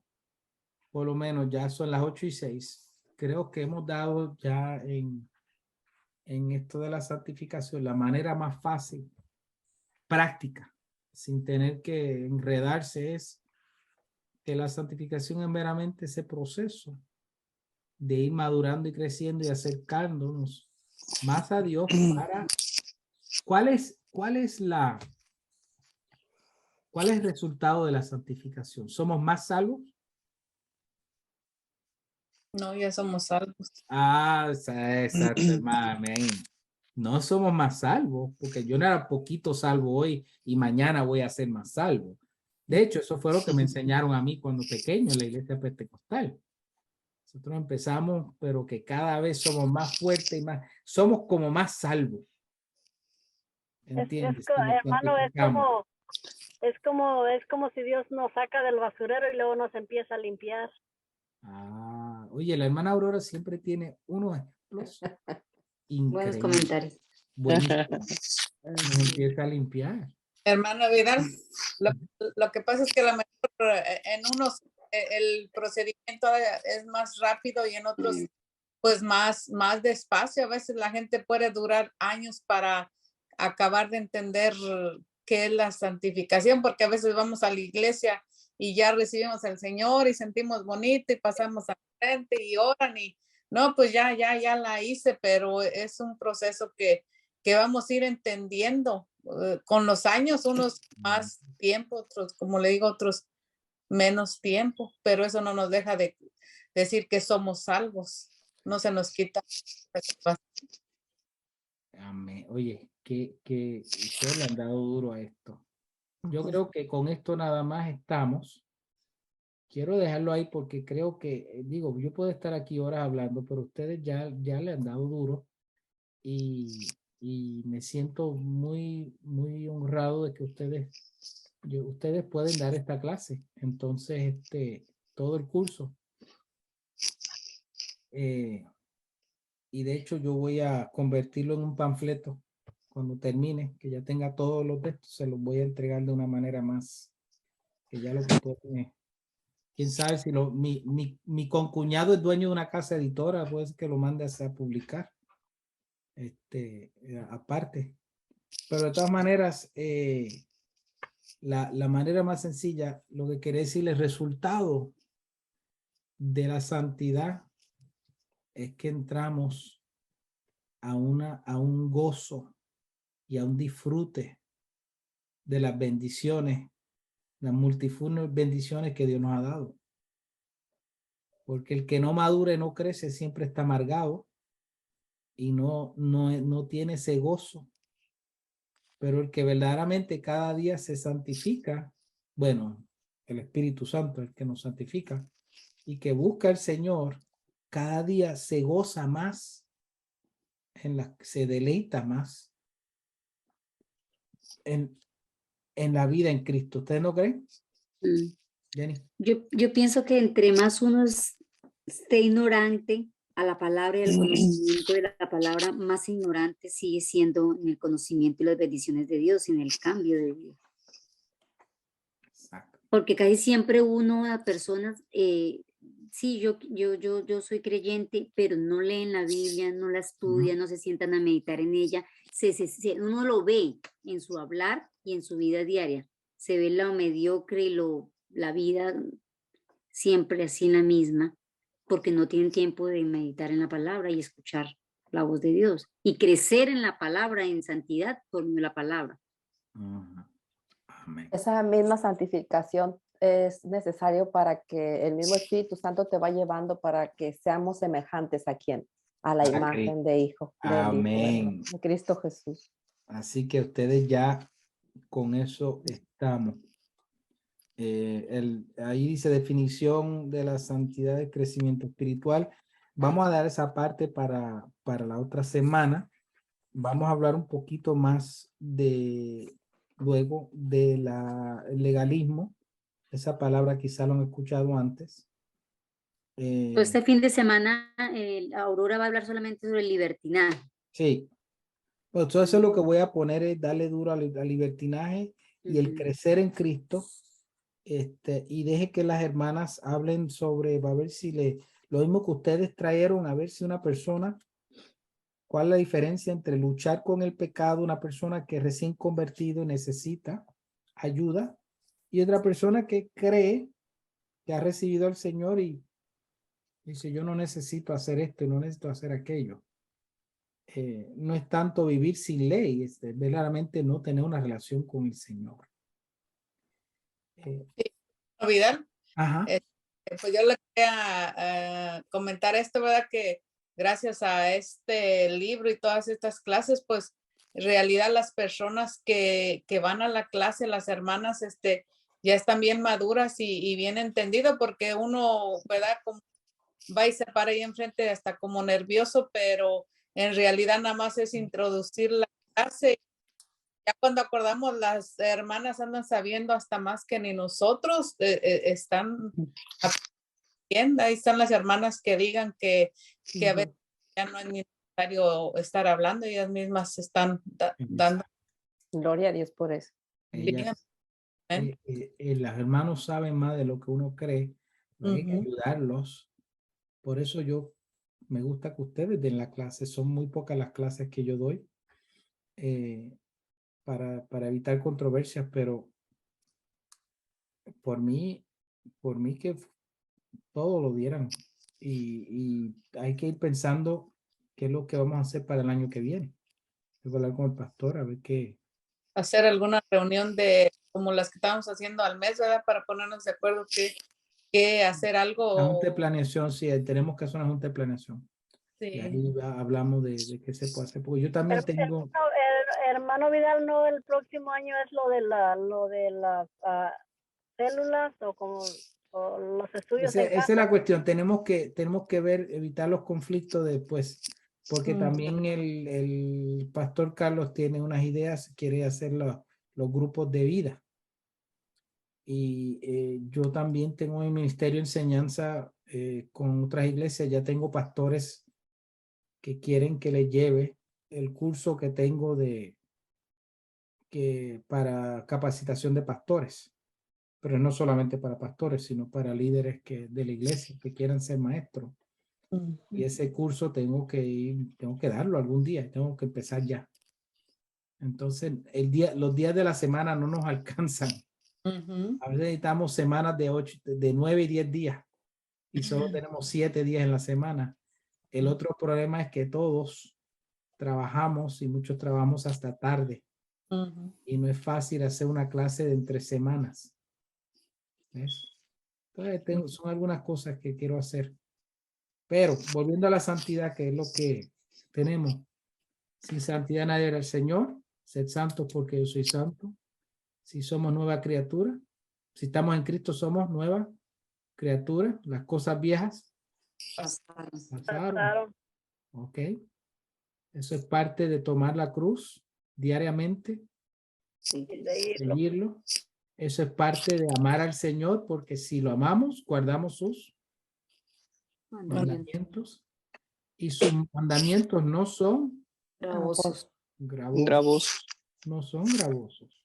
por lo menos ya son las 8:06. Creo que hemos dado ya en esto de la santificación la manera más fácil, práctica, sin tener que enredarse, es que la santificación es meramente ese proceso de ir madurando y creciendo y acercándonos más a Dios para... ¿Cuál es el resultado de la santificación? ¿Somos más salvos? No, ya somos salvos. Ah, exacto, hermano, amén. No somos más salvos, porque yo no era poquito salvo hoy y mañana voy a ser más salvo. De hecho, eso fue lo que me enseñaron a mí cuando pequeño en la iglesia pentecostal. Nosotros empezamos, pero que cada vez somos más fuertes y más, somos como más salvos. ¿Entiendes? Si nos Hermano, santificamos. es como si Dios nos saca del basurero y luego nos empieza a limpiar. Ah, oye, la hermana Aurora siempre tiene unos ejemplos Buenos increíbles. comentarios. Buenísimo. Nos empieza a limpiar. Hermana Vidal, lo que pasa es que la mejor, en unos el procedimiento es más rápido y en otros pues más despacio. A veces la gente puede durar años para acabar de entender qué es la santificación, porque a veces vamos a la iglesia y ya recibimos al Señor y sentimos bonito y pasamos al frente y oran y no, pues ya la hice, pero es un proceso que vamos a ir entendiendo con los años, unos más tiempo, otros, como le digo, otros menos tiempo, pero eso no nos deja de decir que somos salvos, no se nos quita. Amén. Oye, que ustedes le han dado duro a esto. Yo creo que con esto nada más estamos. Quiero dejarlo ahí porque creo que, digo, yo puedo estar aquí horas hablando, pero ustedes ya le han dado duro y me siento muy, muy honrado de que ustedes pueden dar esta clase. Entonces, todo el curso. Y de hecho yo voy a convertirlo en un panfleto cuando termine, que ya tenga todos los textos, se los voy a entregar de una manera más, que ya lo que puede, quién sabe si mi concuñado es dueño de una casa editora, puede ser que lo mande a publicar, aparte. Pero de todas maneras, la manera más sencilla, lo que quiere decir el resultado de la santidad es que entramos a un gozo y a un disfrute de las bendiciones, las multiformes bendiciones que Dios nos ha dado. Porque el que no madura y no crece siempre está amargado y no tiene ese gozo. Pero el que verdaderamente cada día se santifica, bueno, el Espíritu Santo, el que nos santifica y que busca al Señor, cada día se goza más, se deleita más en la vida en Cristo. ¿Ustedes no creen? Jenny. Yo pienso que entre más uno esté ignorante a la palabra y al conocimiento de la palabra, más ignorante sigue siendo en el conocimiento y las bendiciones de Dios, en el cambio de vida. Exacto. Porque casi siempre uno a personas, sí, yo soy creyente, pero no leen la Biblia, no la estudian, no se sientan a meditar en ella. Uno lo ve en su hablar y en su vida diaria. Se ve lo mediocre y la vida siempre así en la misma, porque no tienen tiempo de meditar en la palabra y escuchar la voz de Dios y crecer en la palabra, en santidad por medio de la palabra. Amén. Esa misma santificación es necesario para que el mismo Espíritu Santo te va llevando para que seamos semejantes a quién, a la imagen de Hijo, Amén. de Cristo Jesús. Así que ustedes ya con eso estamos. Ahí dice definición de la santidad del crecimiento espiritual. Vamos a dar esa parte para la otra semana. Vamos a hablar un poquito más luego de el legalismo. Esa palabra quizá lo han escuchado antes. Este fin de semana, Aurora va a hablar solamente sobre el libertinaje. Sí. Pues todo eso es lo que voy a poner, es darle duro al libertinaje y el crecer en Cristo. Y deje que las hermanas hablen sobre, va a ver si lo mismo que ustedes trajeron, a ver si una persona, cuál es la diferencia entre luchar con el pecado, una persona que recién convertido necesita ayuda, y otra persona que cree que ha recibido al Señor y dice, yo no necesito hacer esto y no necesito hacer aquello. No es tanto vivir sin ley, es verdaderamente no tener una relación con el Señor. Vidal, Ajá. pues yo le quería comentar esto, ¿verdad? Que gracias a este libro y todas estas clases, pues en realidad las personas que van a la clase, las hermanas, ya están bien maduras y bien entendido, porque uno, ¿verdad? Como va y se para ahí enfrente hasta como nervioso, pero en realidad nada más es introducir la clase. Ya cuando acordamos, las hermanas andan sabiendo hasta más que ni nosotros, están aprendiendo. Ahí están las hermanas que digan que a veces ya no es necesario estar hablando, ellas mismas están dando. Gloria a Dios por eso. Ellas, los hermanos saben más de lo que uno cree, hay que ayudarlos. Por eso me gusta que ustedes den la clase, son muy pocas las clases que yo doy para evitar controversias, pero por mí que todo lo dieran y hay que ir pensando qué es lo que vamos a hacer para el año que viene. Voy a hablar con el pastor a ver qué. Hacer alguna reunión como las que estábamos haciendo al mes, ¿verdad? Para ponernos de acuerdo que hacer algo. La junta de planeación, sí, tenemos que hacer una junta de planeación. Sí. Y ahí hablamos de qué se puede hacer, porque yo también tengo. Hermano Vidal, no, el próximo año es lo de las células o como los estudios. Esa es la cuestión, tenemos que ver, evitar los conflictos después, porque también el pastor Carlos tiene unas ideas, quiere hacer los grupos de vida. Y yo también tengo mi ministerio de enseñanza con otras iglesias, ya tengo pastores que quieren que les lleve el curso que tengo para capacitación de pastores, pero no solamente para pastores, sino para líderes de la iglesia que quieran ser maestros. Y ese curso tengo que darlo algún día, tengo que empezar ya. Entonces, los días de la semana no nos alcanzan. A veces necesitamos semanas de 9 y 10 días y solo tenemos 7 días en la semana. El otro problema es que todos trabajamos y muchos trabajamos hasta tarde. Y no es fácil hacer una clase de entre semanas. ¿Ves? Entonces, son algunas cosas que quiero hacer. Pero volviendo a la santidad, que es lo que tenemos. Sin santidad nadie era el Señor. Sed santos porque yo soy santo. Si somos nueva criatura, si estamos en Cristo, somos nueva criatura. Las cosas viejas pasaron. Ok. Eso es parte de tomar la cruz diariamente. Seguirlo. Eso es parte de amar al Señor, porque si lo amamos, guardamos sus mandamientos. Y sus mandamientos no son Gravosos. gravosos. No son gravosos.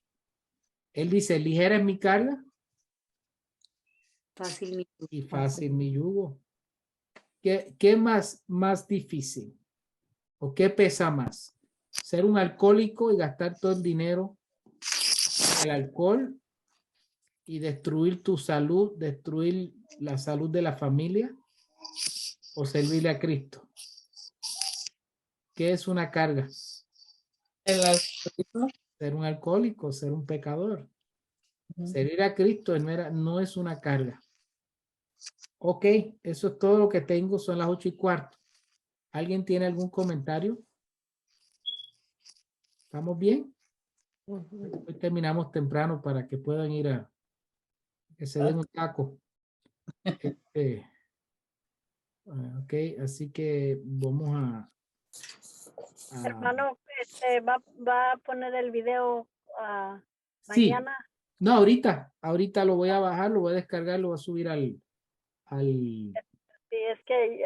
Él dice, ligera es mi carga Fácil. y fácil mi yugo. ¿Qué más difícil? ¿O qué pesa más? ¿Ser un alcohólico y gastar todo el dinero en el alcohol y destruir tu salud, destruir la salud de la familia? ¿O servirle a Cristo? ¿Qué es una carga? El alcoholismo. Ser un alcohólico, ser un pecador. Servir a Cristo no es una carga. Ok, eso es todo lo que tengo, son las 8:15. ¿Alguien tiene algún comentario? ¿Estamos bien? Hoy terminamos temprano para que puedan ir a que se den un taco. Ok, así que vamos a Hermano, va a poner el video sí, mañana. no, ahorita lo voy a bajar, lo voy a descargar, lo voy a subir al Sí, es que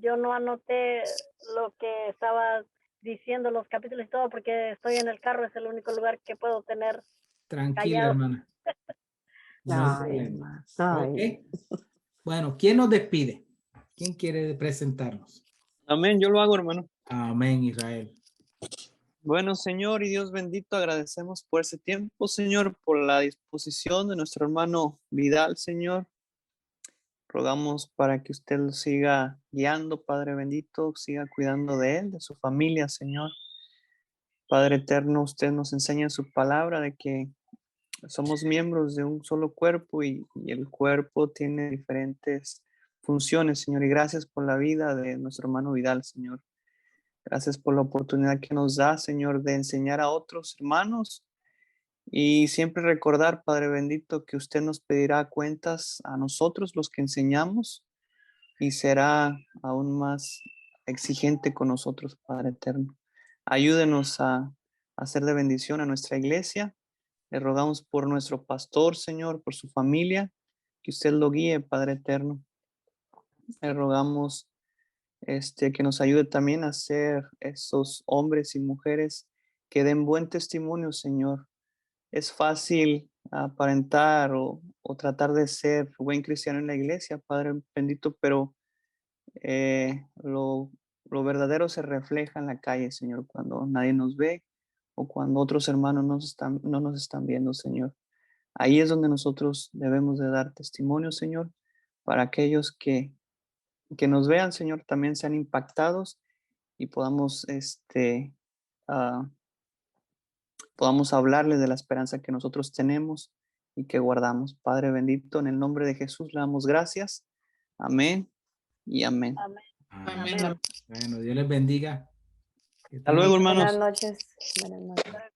yo no anoté lo que estaba diciendo, los capítulos y todo, porque estoy en el carro, es el único lugar que puedo tener tranquila, callado. hermana. No hay Ay, problema. hermano. Ok. Ay. Bueno, ¿quién nos despide? ¿Quién quiere presentarnos? Amén, yo lo hago, hermano. Amén, Israel. Bueno, Señor y Dios bendito, agradecemos por ese tiempo, Señor, por la disposición de nuestro hermano Vidal, Señor. Rogamos para que usted lo siga guiando, Padre bendito, siga cuidando de él, de su familia, Señor. Padre eterno, usted nos enseña en su palabra de que somos miembros de un solo cuerpo y el cuerpo tiene diferentes funciones, Señor. Y gracias por la vida de nuestro hermano Vidal, Señor. Gracias por la oportunidad que nos da, Señor, de enseñar a otros hermanos y siempre recordar, Padre bendito, que usted nos pedirá cuentas a nosotros, los que enseñamos, y será aún más exigente con nosotros, Padre eterno. Ayúdenos a ser de bendición a nuestra iglesia. Le rogamos por nuestro pastor, Señor, por su familia, que usted lo guíe, Padre eterno. Le rogamos que nos ayude también a ser esos hombres y mujeres que den buen testimonio, Señor. Es fácil aparentar o tratar de ser buen cristiano en la iglesia, Padre bendito, pero lo verdadero se refleja en la calle, Señor, cuando nadie nos ve o cuando otros hermanos no nos están viendo, Señor. Ahí es donde nosotros debemos de dar testimonio, Señor, para aquellos que nos vean, Señor, también sean impactados y ah, podamos hablarles de la esperanza que nosotros tenemos y que guardamos. Padre bendito, en el nombre de Jesús le damos gracias. Amén y amén. Amén. Amén. Amén. Bueno, Dios les bendiga. Que Hasta luego, tengan hermanos. Buenas noches. Buenas noches.